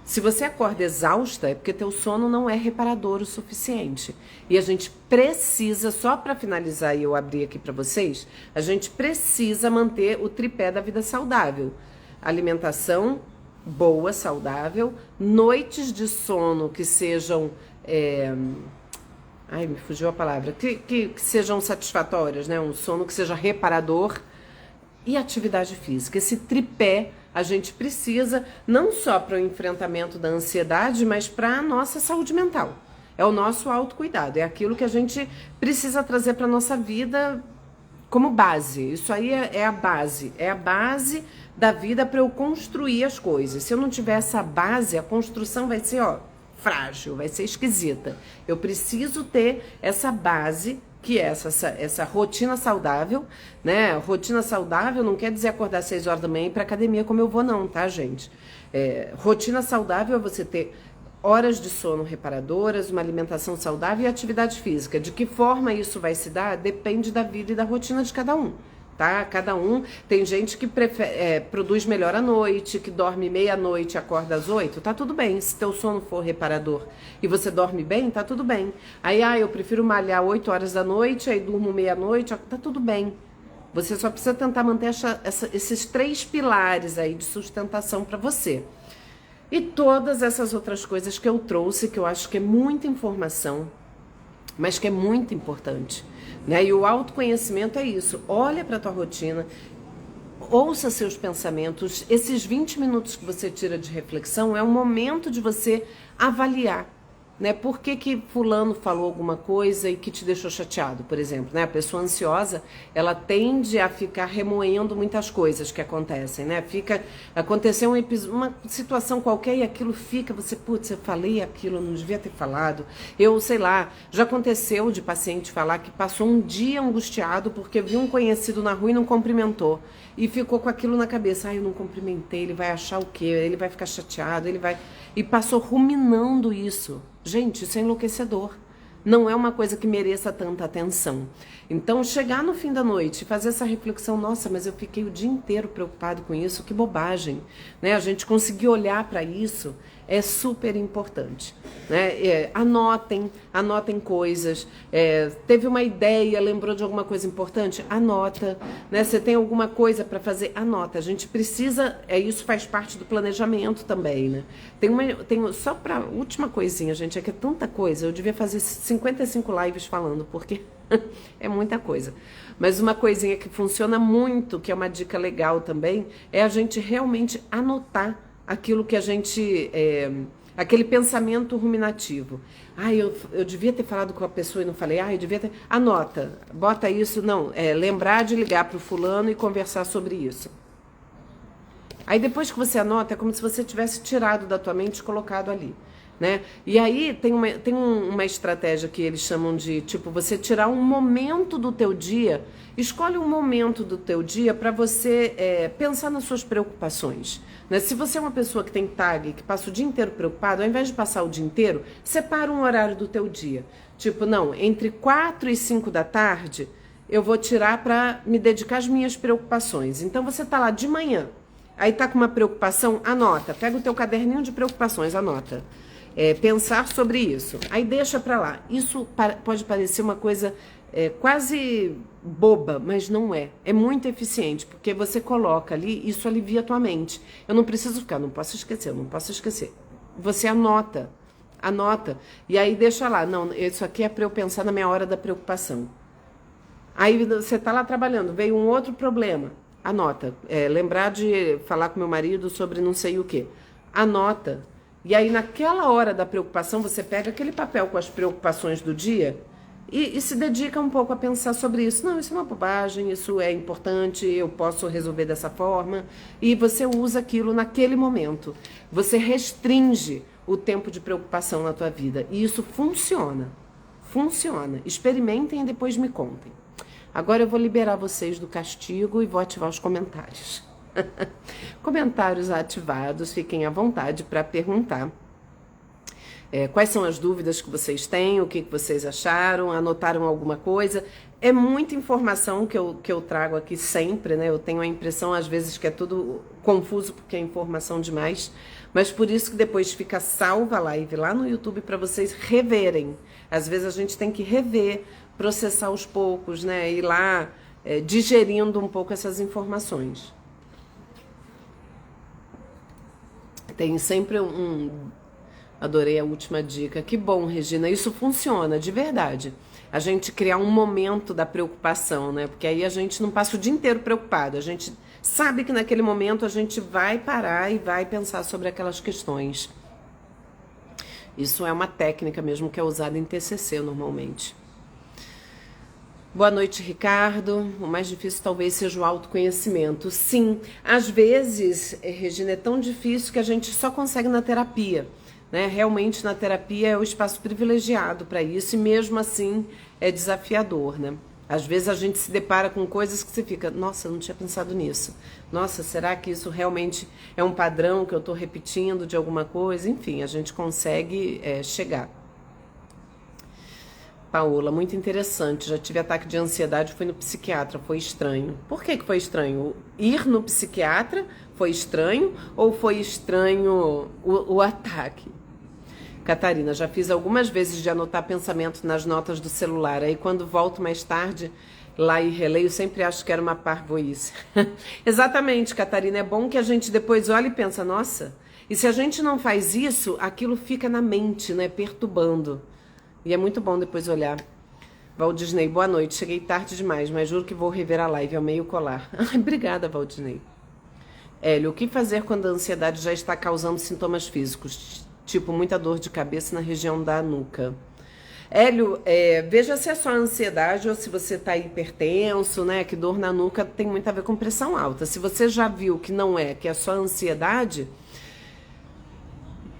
[SPEAKER 1] Se você acorda exausta, é porque teu sono não é reparador o suficiente. E a gente precisa, só para finalizar e eu abrir aqui para vocês, a gente precisa manter o tripé da vida saudável. Alimentação boa, saudável, noites de sono que sejam... me fugiu a palavra. Que sejam satisfatórias, né? Um sono que seja reparador e atividade física. Esse tripé a gente precisa não só para o enfrentamento da ansiedade, mas para a nossa saúde mental. É o nosso autocuidado, é aquilo que a gente precisa trazer para a nossa vida como base. Isso aí é a base da vida para eu construir as coisas. Se eu não tiver essa base, a construção vai ser, frágil, vai ser esquisita. Eu preciso ter essa base, que é essa rotina saudável, né? Rotina saudável não quer dizer acordar às 6 horas da manhã e ir pra academia como eu vou não, tá, gente? Rotina saudável é você ter horas de sono reparadoras, uma alimentação saudável e atividade física. De que forma isso vai se dar? Depende da vida e da rotina de cada um. Tá? Cada um, tem gente que produz melhor à noite, que dorme meia-noite e acorda às 8, tá tudo bem. Se teu sono for reparador e você dorme bem, tá tudo bem. Aí, eu prefiro malhar 8 horas da noite, aí durmo meia-noite, tá tudo bem. Você só precisa tentar manter esses 3 pilares aí de sustentação para você. E todas essas outras coisas que eu trouxe, que eu acho que é muita informação, mas que é muito importante. Né? E o autoconhecimento é isso. Olha para a tua rotina, ouça seus pensamentos. Esses 20 minutos que você tira de reflexão é um momento de você avaliar. Né? Por que fulano falou alguma coisa e que te deixou chateado, por exemplo, né? A pessoa ansiosa, ela tende a ficar remoendo muitas coisas que acontecem, né? Aconteceu uma situação qualquer e aquilo fica, eu falei aquilo, não devia ter falado. Sei lá, já aconteceu de paciente falar que passou um dia angustiado porque viu um conhecido na rua e não cumprimentou. E ficou com aquilo na cabeça, eu não cumprimentei, ele vai achar o quê? Ele vai ficar chateado, E passou ruminando isso. Gente, isso é enlouquecedor. Não é uma coisa que mereça tanta atenção. Então, chegar no fim da noite e fazer essa reflexão, nossa, mas eu fiquei o dia inteiro preocupado com isso, que bobagem. Né? A gente conseguir olhar para isso é super importante, né? Anotem coisas. Teve uma ideia, lembrou de alguma coisa importante? Anota, né? Você tem alguma coisa para fazer? Anota. A gente precisa, isso faz parte do planejamento também, né? Só para última coisinha, gente, é que é tanta coisa. Eu devia fazer 55 lives falando, porque é muita coisa. Mas uma coisinha que funciona muito, que é uma dica legal também, é a gente realmente anotar aquilo que a gente... aquele pensamento ruminativo. Eu devia ter falado com a pessoa e não falei. Eu devia ter... Anota, bota isso. Não, lembrar de ligar para o fulano e conversar sobre isso. Aí depois que você anota, é como se você tivesse tirado da tua mente e colocado ali. Né? E aí tem uma estratégia que eles chamam de, tipo, você tirar um momento do teu dia, escolhe um momento do teu dia para você pensar nas suas preocupações. Né? Se você é uma pessoa que tem TAG, que passa o dia inteiro preocupado, ao invés de passar o dia inteiro, separa um horário do teu dia. Tipo, não, entre 4 e 5 da tarde, eu vou tirar para me dedicar às minhas preocupações. Então você tá lá de manhã, aí tá com uma preocupação, anota, pega o teu caderninho de preocupações, anota. Pensar sobre isso. Aí deixa pra lá. Isso pode parecer uma coisa quase boba, mas não é. É muito eficiente, porque você coloca ali, isso alivia a tua mente. Eu não preciso ficar, não posso esquecer. Você anota. E aí deixa lá. Não, isso aqui é pra eu pensar na minha hora da preocupação. Aí você tá lá trabalhando, veio um outro problema. Anota. Lembrar de falar com meu marido sobre não sei o quê. Anota. E aí, naquela hora da preocupação, você pega aquele papel com as preocupações do dia e se dedica um pouco a pensar sobre isso. Não, isso é uma bobagem, isso é importante, eu posso resolver dessa forma. E você usa aquilo naquele momento. Você restringe o tempo de preocupação na tua vida. E isso funciona. Funciona. Experimentem e depois me contem. Agora eu vou liberar vocês do castigo e vou ativar os comentários. Comentários ativados, fiquem à vontade para perguntar quais são as dúvidas que vocês têm, o que vocês acharam, anotaram alguma coisa. É muita informação que eu trago aqui sempre, né? Eu tenho a impressão às vezes que é tudo confuso porque é informação demais, mas por isso que depois fica salva a live lá no YouTube para vocês reverem. Às vezes a gente tem que rever, processar aos poucos, né? Ir lá digerindo um pouco essas informações. Tem sempre Adorei a última dica. Que bom, Regina. Isso funciona, de verdade. A gente criar um momento da preocupação, né? Porque aí a gente não passa o dia inteiro preocupado. A gente sabe que naquele momento a gente vai parar e vai pensar sobre aquelas questões. Isso é uma técnica mesmo que é usada em TCC normalmente. Boa noite, Ricardo. O mais difícil talvez seja o autoconhecimento. Sim, às vezes, Regina, é tão difícil que a gente só consegue na terapia, né? Realmente na terapia é o espaço privilegiado para isso e mesmo assim é desafiador, né? Às vezes a gente se depara com coisas que você fica, nossa, eu não tinha pensado nisso. Nossa, será que isso realmente é um padrão que eu estou repetindo de alguma coisa? Enfim, a gente consegue chegar. Paola, muito interessante. Já tive ataque de ansiedade, fui no psiquiatra, foi estranho. Por que foi estranho? Ir no psiquiatra foi estranho ou foi estranho o ataque? Catarina, já fiz algumas vezes de anotar pensamento nas notas do celular. Aí quando volto mais tarde lá e releio, sempre acho que era uma parvoíce. Exatamente, Catarina. É bom que a gente depois olhe e pensa, nossa, e se a gente não faz isso, aquilo fica na mente, né, perturbando. E é muito bom depois olhar. Valdisney, boa noite. Cheguei tarde demais, mas juro que vou rever a live ao meio colar. Obrigada, Valdisney. Hélio, o que fazer quando a ansiedade já está causando sintomas físicos? Tipo, muita dor de cabeça na região da nuca. Hélio, veja se é só ansiedade ou se você está hipertenso, né? Que dor na nuca tem muito a ver com pressão alta. Se você já viu que não é, que é só ansiedade...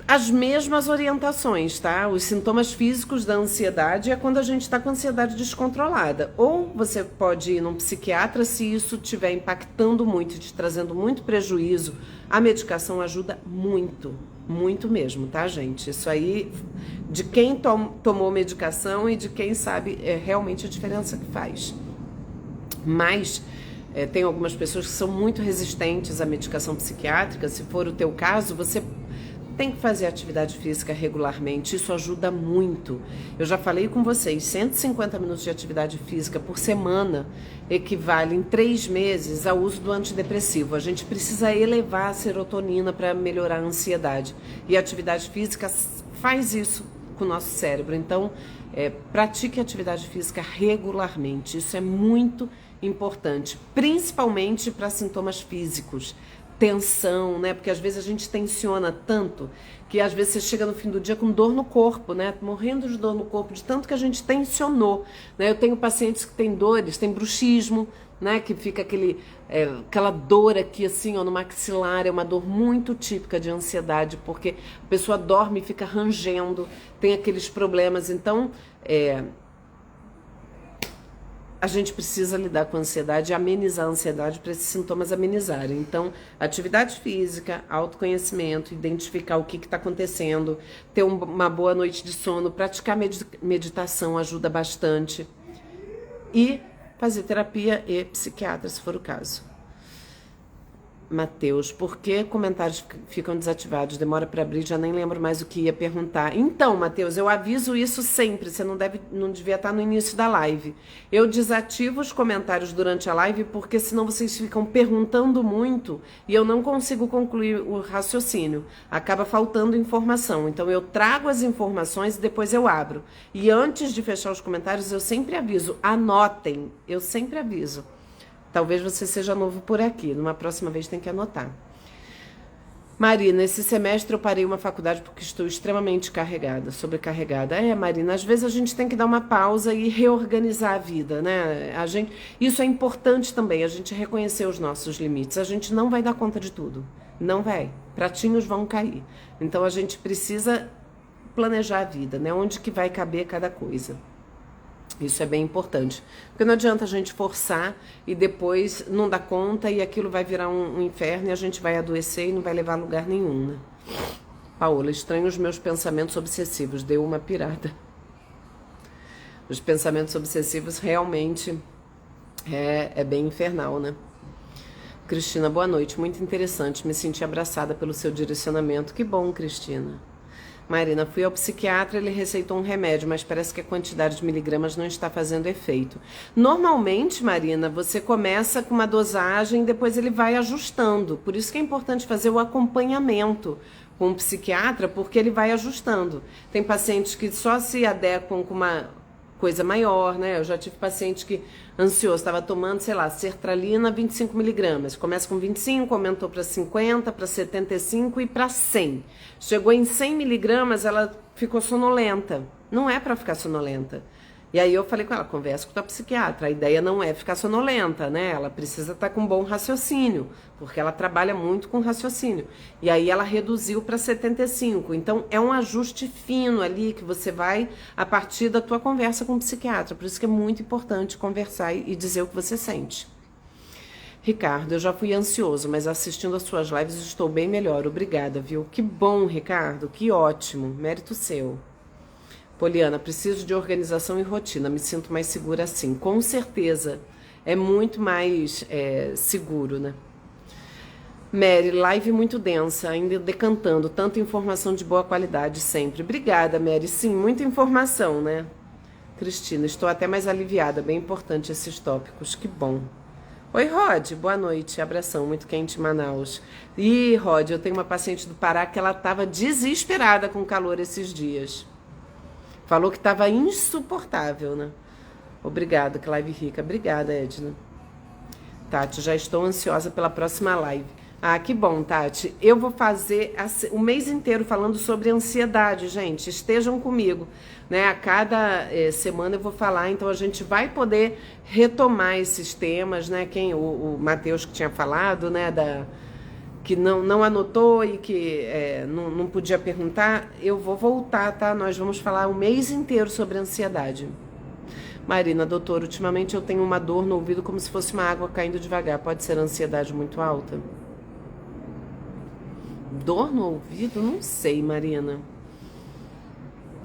[SPEAKER 1] As mesmas orientações, tá? Os sintomas físicos da ansiedade é quando a gente está com ansiedade descontrolada. Ou você pode ir num psiquiatra se isso estiver impactando muito, te trazendo muito prejuízo. A medicação ajuda muito, muito mesmo, tá, gente? Isso aí, de quem tomou medicação e de quem sabe realmente a diferença que faz. Mas tem algumas pessoas que são muito resistentes à medicação psiquiátrica. Se for o teu caso, você tem que fazer atividade física regularmente, isso ajuda muito. Eu já falei com vocês, 150 minutos de atividade física por semana equivale em 3 meses ao uso do antidepressivo. A gente precisa elevar a serotonina para melhorar a ansiedade. E a atividade física faz isso com o nosso cérebro. Então, pratique atividade física regularmente. Isso é muito importante, principalmente para sintomas físicos. Tensão, né? Porque às vezes a gente tensiona tanto que às vezes você chega no fim do dia com dor no corpo, né? Morrendo de dor no corpo, de tanto que a gente tensionou, né? Eu tenho pacientes que têm dores, tem bruxismo, né? Que fica aquela dor aqui assim, ó, no maxilar, é uma dor muito típica de ansiedade, porque a pessoa dorme e fica rangendo, tem aqueles problemas. Então, a gente precisa lidar com a ansiedade e amenizar a ansiedade para esses sintomas amenizarem. Então, atividade física, autoconhecimento, identificar o que está acontecendo, ter uma boa noite de sono, praticar meditação ajuda bastante. E fazer terapia e psiquiatra, se for o caso. Matheus, por que comentários ficam desativados? Demora para abrir, já nem lembro mais o que ia perguntar. Então, Matheus, eu aviso isso sempre, você não devia estar no início da live. Eu desativo os comentários durante a live porque senão vocês ficam perguntando muito e eu não consigo concluir o raciocínio. Acaba faltando informação. Então eu trago as informações e depois eu abro. E antes de fechar os comentários, eu sempre aviso, anotem, eu sempre aviso. Talvez você seja novo por aqui. Numa próxima vez tem que anotar. Marina, esse semestre eu parei uma faculdade porque estou extremamente sobrecarregada. Marina, às vezes a gente tem que dar uma pausa e reorganizar a vida, né? Isso é importante também, a gente reconhecer os nossos limites. A gente não vai dar conta de tudo. Não vai. Pratinhos vão cair. Então a gente precisa planejar a vida, né? Onde que vai caber cada coisa. Isso é bem importante, porque não adianta a gente forçar e depois não dar conta e aquilo vai virar um inferno e a gente vai adoecer e não vai levar a lugar nenhum, né? Paola, estranho os meus pensamentos obsessivos, deu uma pirada. Os pensamentos obsessivos realmente é bem infernal, né? Cristina, boa noite, muito interessante, me senti abraçada pelo seu direcionamento. Que bom, Cristina. Marina, fui ao psiquiatra, ele receitou um remédio, mas parece que a quantidade de miligramas não está fazendo efeito. Normalmente, Marina, você começa com uma dosagem, depois ele vai ajustando. Por isso que é importante fazer o acompanhamento com o psiquiatra, porque ele vai ajustando. Tem pacientes que só se adequam com uma coisa maior, né? Eu já tive paciente que ansioso, estava tomando, sei lá, sertralina 25 miligramas. Começa com 25, aumentou para 50, para 75 e para 100. Chegou em 100 miligramas, ela ficou sonolenta. Não é para ficar sonolenta. E aí eu falei com ela, conversa com a tua psiquiatra. A ideia não é ficar sonolenta, né? Ela precisa estar com bom raciocínio, porque ela trabalha muito com raciocínio. E aí ela reduziu para 75. Então é um ajuste fino ali que você vai a partir da tua conversa com o psiquiatra. Por isso que é muito importante conversar e dizer o que você sente. Ricardo, eu já fui ansioso, mas assistindo as suas lives estou bem melhor. Obrigada, viu? Que bom, Ricardo, que ótimo. Mérito seu. Poliana, preciso de organização e rotina, me sinto mais segura assim. Com certeza, é muito mais seguro, né? Mary, live muito densa, ainda decantando, tanta informação de boa qualidade sempre. Obrigada, Mary. Sim, muita informação, né? Cristina, estou até mais aliviada, bem importante esses tópicos, que bom. Oi, Rod, boa noite, abração, muito quente em Manaus. Ih, Rod, eu tenho uma paciente do Pará que ela estava desesperada com o calor esses dias. Falou que estava insuportável, né? Obrigada, que live rica. Obrigada, Edna. Tati, já estou ansiosa pela próxima live. Ah, que bom, Tati. Eu vou fazer o mês inteiro falando sobre ansiedade, gente. Estejam comigo, né? A cada semana eu vou falar, então a gente vai poder retomar esses temas, né? O Matheus que tinha falado, né? Que não anotou e que não podia perguntar, eu vou voltar, tá? Nós vamos falar o mês inteiro sobre ansiedade. Marina, doutor, ultimamente eu tenho uma dor no ouvido como se fosse uma água caindo devagar. Pode ser ansiedade muito alta? Dor no ouvido? Não sei, Marina.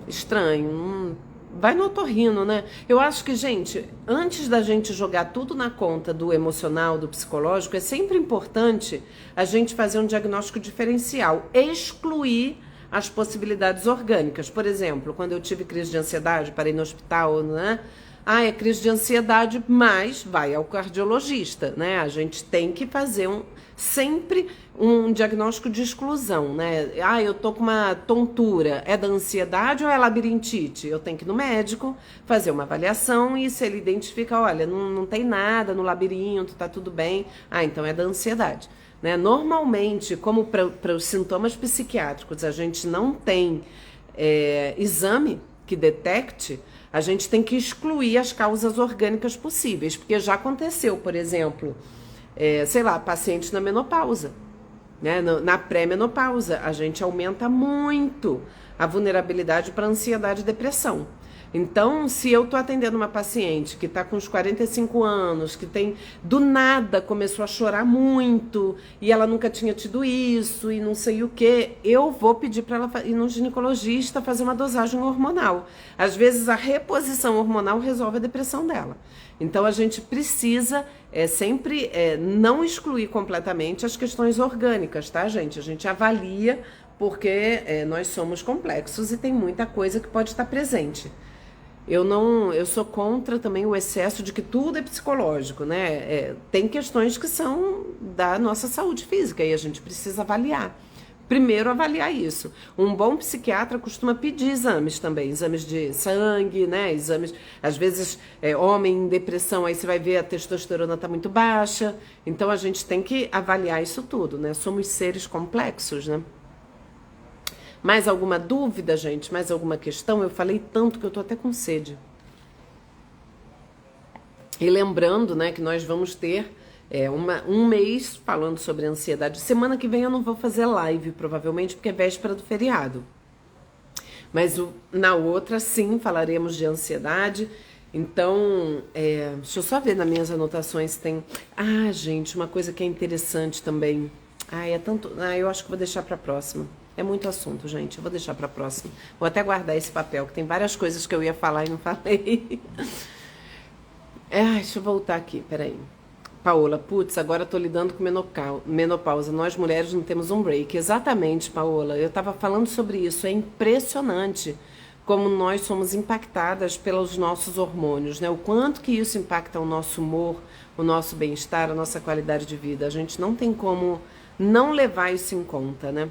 [SPEAKER 1] Estranho. vai no otorrino, né? Eu acho que, gente, antes da gente jogar tudo na conta do emocional, do psicológico, é sempre importante a gente fazer um diagnóstico diferencial, excluir as possibilidades orgânicas. Por exemplo, quando eu tive crise de ansiedade, parei no hospital, né? Ah, é crise de ansiedade, mas vai ao cardiologista, né? A gente tem que fazer sempre um diagnóstico de exclusão, né? Ah, eu tô com uma tontura, é da ansiedade ou é labirintite? Eu tenho que ir no médico, fazer uma avaliação e se ele identifica, olha, não tem nada no labirinto, tá tudo bem, ah, então é da ansiedade. Né? Normalmente, como para os sintomas psiquiátricos a gente não tem exame que detecte, a gente tem que excluir as causas orgânicas possíveis, porque já aconteceu, por exemplo, sei lá, pacientes na menopausa, né? Na pré-menopausa, a gente aumenta muito a vulnerabilidade para ansiedade e depressão. Então, se eu estou atendendo uma paciente que está com uns 45 anos, que tem, do nada, começou a chorar muito, e ela nunca tinha tido isso, e não sei o que, eu vou pedir para ela ir no ginecologista fazer uma dosagem hormonal. Às vezes, a reposição hormonal resolve a depressão dela. Então, a gente precisa sempre não excluir completamente as questões orgânicas, tá, gente? A gente avalia, porque nós somos complexos e tem muita coisa que pode estar presente. Eu sou contra também o excesso de que tudo é psicológico, né? Tem questões que são da nossa saúde física e a gente precisa avaliar. Primeiro, avaliar isso. Um bom psiquiatra costuma pedir exames também, exames de sangue, né? Exames, às vezes, homem em depressão, aí você vai ver a testosterona está muito baixa. Então, a gente tem que avaliar isso tudo, né? Somos seres complexos, né? Mais alguma dúvida, gente? Mais alguma questão? Eu falei tanto que eu tô até com sede. E lembrando, né, que nós vamos ter um mês falando sobre ansiedade. Semana que vem eu não vou fazer live, provavelmente, porque é véspera do feriado. Mas na outra, sim, falaremos de ansiedade. Então, deixa eu só ver nas minhas anotações se tem... Ah, gente, uma coisa que é interessante também. Eu acho que vou deixar para a próxima. É muito assunto, gente. Eu vou deixar para a próxima. Vou até guardar esse papel, que tem várias coisas que eu ia falar e não falei. Deixa eu voltar aqui, peraí. Paola, putz, agora eu tô lidando com menopausa. Nós mulheres não temos um break. Exatamente, Paola. Eu tava falando sobre isso. É impressionante como nós somos impactadas pelos nossos hormônios, né? O quanto que isso impacta o nosso humor, o nosso bem-estar, a nossa qualidade de vida. A gente não tem como não levar isso em conta, né?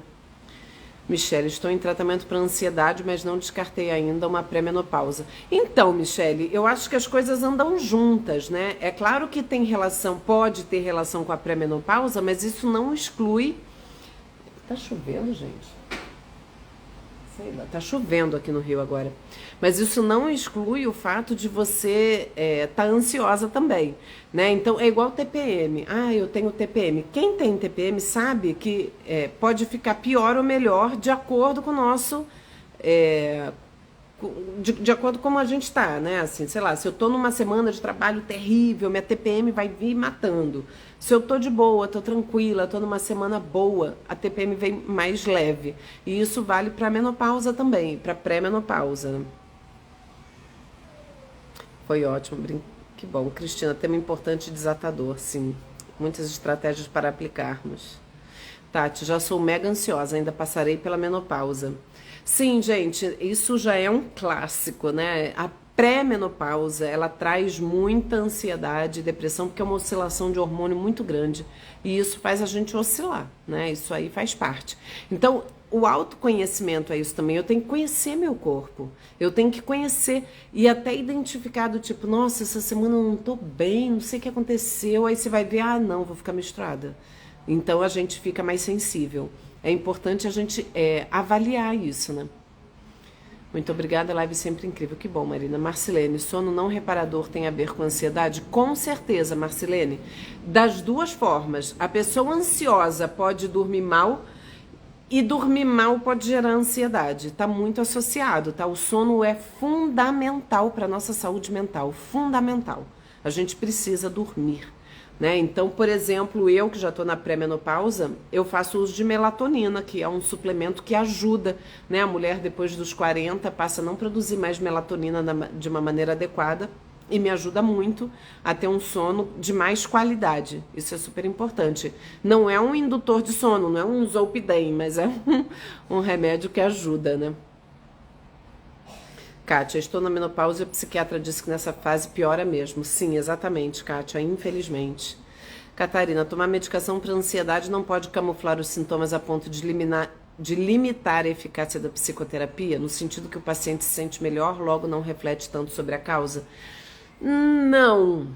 [SPEAKER 1] Michele, estou em tratamento para ansiedade, mas não descartei ainda uma pré-menopausa. Então, Michele, eu acho que as coisas andam juntas, né? É claro que tem relação, pode ter relação com a pré-menopausa, mas isso não exclui... Tá chovendo, gente? Sei lá, tá chovendo aqui no Rio agora. Mas isso não exclui o fato de você tá ansiosa também, né? Então, é igual TPM. Ah, eu tenho TPM. Quem tem TPM sabe que pode ficar pior ou melhor de acordo com o nosso... de acordo com como a gente tá, né? Assim, sei lá, se eu tô numa semana de trabalho terrível, minha TPM vai vir matando. Se eu tô de boa, tô tranquila, tô numa semana boa, a TPM vem mais leve. E isso vale pra menopausa também, pra pré-menopausa. Foi ótimo, que bom. Cristina, tema importante e desatador, sim. Muitas estratégias para aplicarmos. Tati, já sou mega ansiosa, ainda passarei pela menopausa. Sim, gente, isso já é um clássico, né? A pré-menopausa, ela traz muita ansiedade e depressão, porque é uma oscilação de hormônio muito grande. E isso faz a gente oscilar, né? Isso aí faz parte. Então, o autoconhecimento é isso também. Eu tenho que conhecer meu corpo. Eu tenho que conhecer e até identificar do tipo, nossa, essa semana eu não tô bem, não sei o que aconteceu. Aí você vai ver, não, vou ficar menstruada. Então, a gente fica mais sensível. É importante a gente avaliar isso, né? Muito obrigada, live sempre incrível. Que bom, Marina. Marcilene, sono não reparador tem a ver com ansiedade? Com certeza, Marcilene. Das duas formas. A pessoa ansiosa pode dormir mal e dormir mal pode gerar ansiedade. Está muito associado, tá? O sono é fundamental para a nossa saúde mental. Fundamental. A gente precisa dormir. né? Então, por exemplo, eu que já estou na pré-menopausa, eu faço uso de melatonina, que é um suplemento que ajuda, né? A mulher depois dos 40 passa a não produzir mais melatonina de uma maneira adequada e me ajuda muito a ter um sono de mais qualidade. Isso é super importante. Não é um indutor de sono, não é um Zolpidem, mas é um remédio que ajuda, né? Kátia, estou na menopausa e o psiquiatra disse que nessa fase piora mesmo. Sim, exatamente, Kátia, infelizmente. Catarina, tomar medicação para ansiedade não pode camuflar os sintomas a ponto de limitar a eficácia da psicoterapia, no sentido que o paciente se sente melhor, logo não reflete tanto sobre a causa? Não,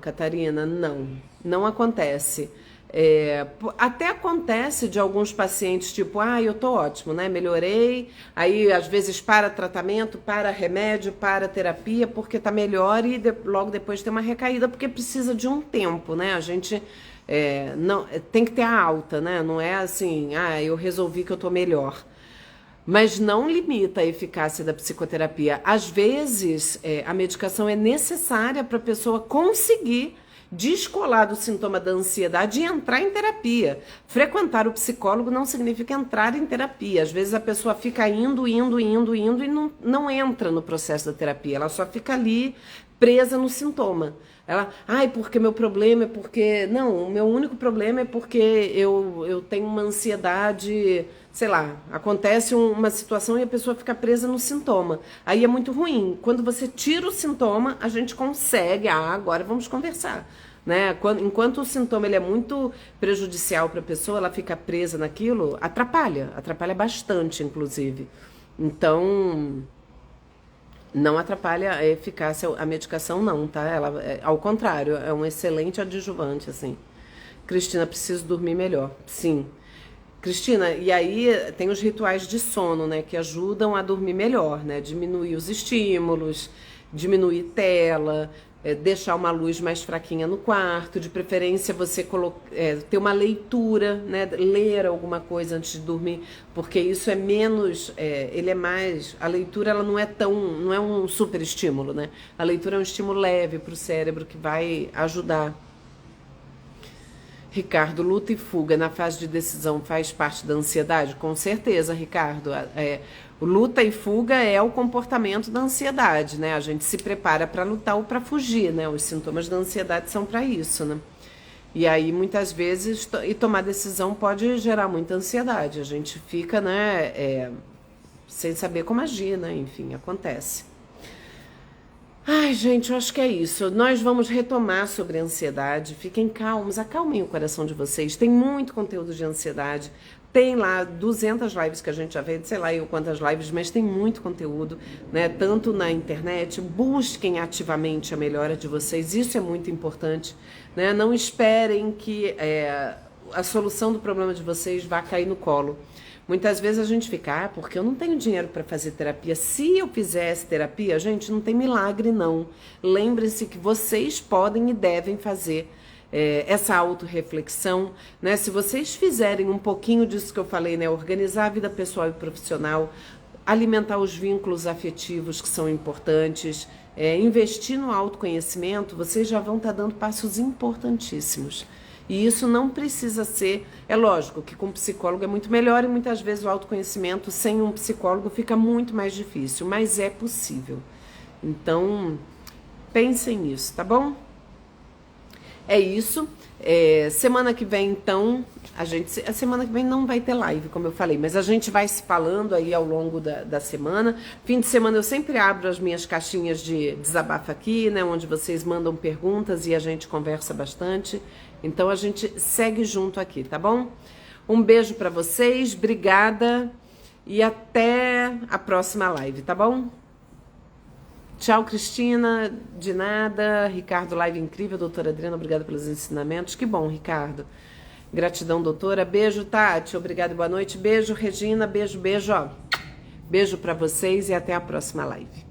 [SPEAKER 1] Catarina, não acontece. Até acontece de alguns pacientes, tipo, eu tô ótimo, né? Melhorei, aí às vezes para tratamento, para remédio, para terapia, porque tá melhor e logo depois tem uma recaída, porque precisa de um tempo, né? A gente não tem que ter a alta, né? Não é assim, eu resolvi que eu tô melhor. Mas não limita a eficácia da psicoterapia. Às vezes, a medicação é necessária para a pessoa conseguir descolar do sintoma da ansiedade e entrar em terapia. Frequentar o psicólogo não significa entrar em terapia. Às vezes a pessoa fica indo e não entra no processo da terapia. Ela só fica ali presa no sintoma. Ela, porque meu problema é porque... Não, o meu único problema é porque eu tenho uma ansiedade... Sei lá, acontece uma situação e a pessoa fica presa no sintoma. Aí é muito ruim. Quando você tira o sintoma, a gente consegue, agora vamos conversar. Né? Enquanto o sintoma ele é muito prejudicial para a pessoa, ela fica presa naquilo, atrapalha bastante, inclusive. Então, não atrapalha a eficácia, a medicação não, tá? Ela, ao contrário, é um excelente adjuvante, assim. Cristina, preciso dormir melhor. Sim. Cristina, e aí tem os rituais de sono, né, que ajudam a dormir melhor, né, diminuir os estímulos, diminuir tela, deixar uma luz mais fraquinha no quarto, de preferência você ter uma leitura, né, ler alguma coisa antes de dormir, porque isso é menos, ele é mais, a leitura ela não é um super estímulo, né, a leitura é um estímulo leve para o cérebro que vai ajudar. Ricardo, luta e fuga na fase de decisão faz parte da ansiedade? Com certeza, Ricardo. Luta e fuga é o comportamento da ansiedade, né? A gente se prepara para lutar ou para fugir, né? Os sintomas da ansiedade são para isso, né? E aí, muitas vezes, tomar decisão pode gerar muita ansiedade. A gente fica, né, sem saber como agir, né? Enfim, acontece. Gente, eu acho que é isso. Nós vamos retomar sobre a ansiedade. Fiquem calmos, acalmem o coração de vocês. Tem muito conteúdo de ansiedade. Tem lá 200 lives que a gente já fez, sei lá eu quantas lives, mas tem muito conteúdo, né? Tanto na internet. Busquem ativamente a melhora de vocês. Isso é muito importante, né? Não esperem que a solução do problema de vocês vá cair no colo. Muitas vezes a gente fica, porque eu não tenho dinheiro para fazer terapia. Se eu fizesse terapia, gente, não tem milagre não. Lembre-se que vocês podem e devem fazer essa autorreflexão, né? Se vocês fizerem um pouquinho disso que eu falei, né? Organizar a vida pessoal e profissional, alimentar os vínculos afetivos que são importantes, investir no autoconhecimento, vocês já vão estar dando passos importantíssimos. E isso não precisa ser... É lógico que com psicólogo é muito melhor e muitas vezes o autoconhecimento sem um psicólogo fica muito mais difícil, mas é possível. Então, pensem nisso, tá bom? É isso. Semana que vem, então, a semana que vem não vai ter live, como eu falei, mas a gente vai se falando aí ao longo da semana. Fim de semana eu sempre abro as minhas caixinhas de desabafo aqui, né, onde vocês mandam perguntas e a gente conversa bastante. Então a gente segue junto aqui, tá bom? Um beijo pra vocês, obrigada e até a próxima live, tá bom? Tchau, Cristina, de nada. Ricardo, live incrível, doutora Adriana, obrigada pelos ensinamentos. Que bom, Ricardo. Gratidão, doutora. Beijo, Tati, obrigada e boa noite. Beijo, Regina, beijo, ó. Beijo pra vocês e até a próxima live.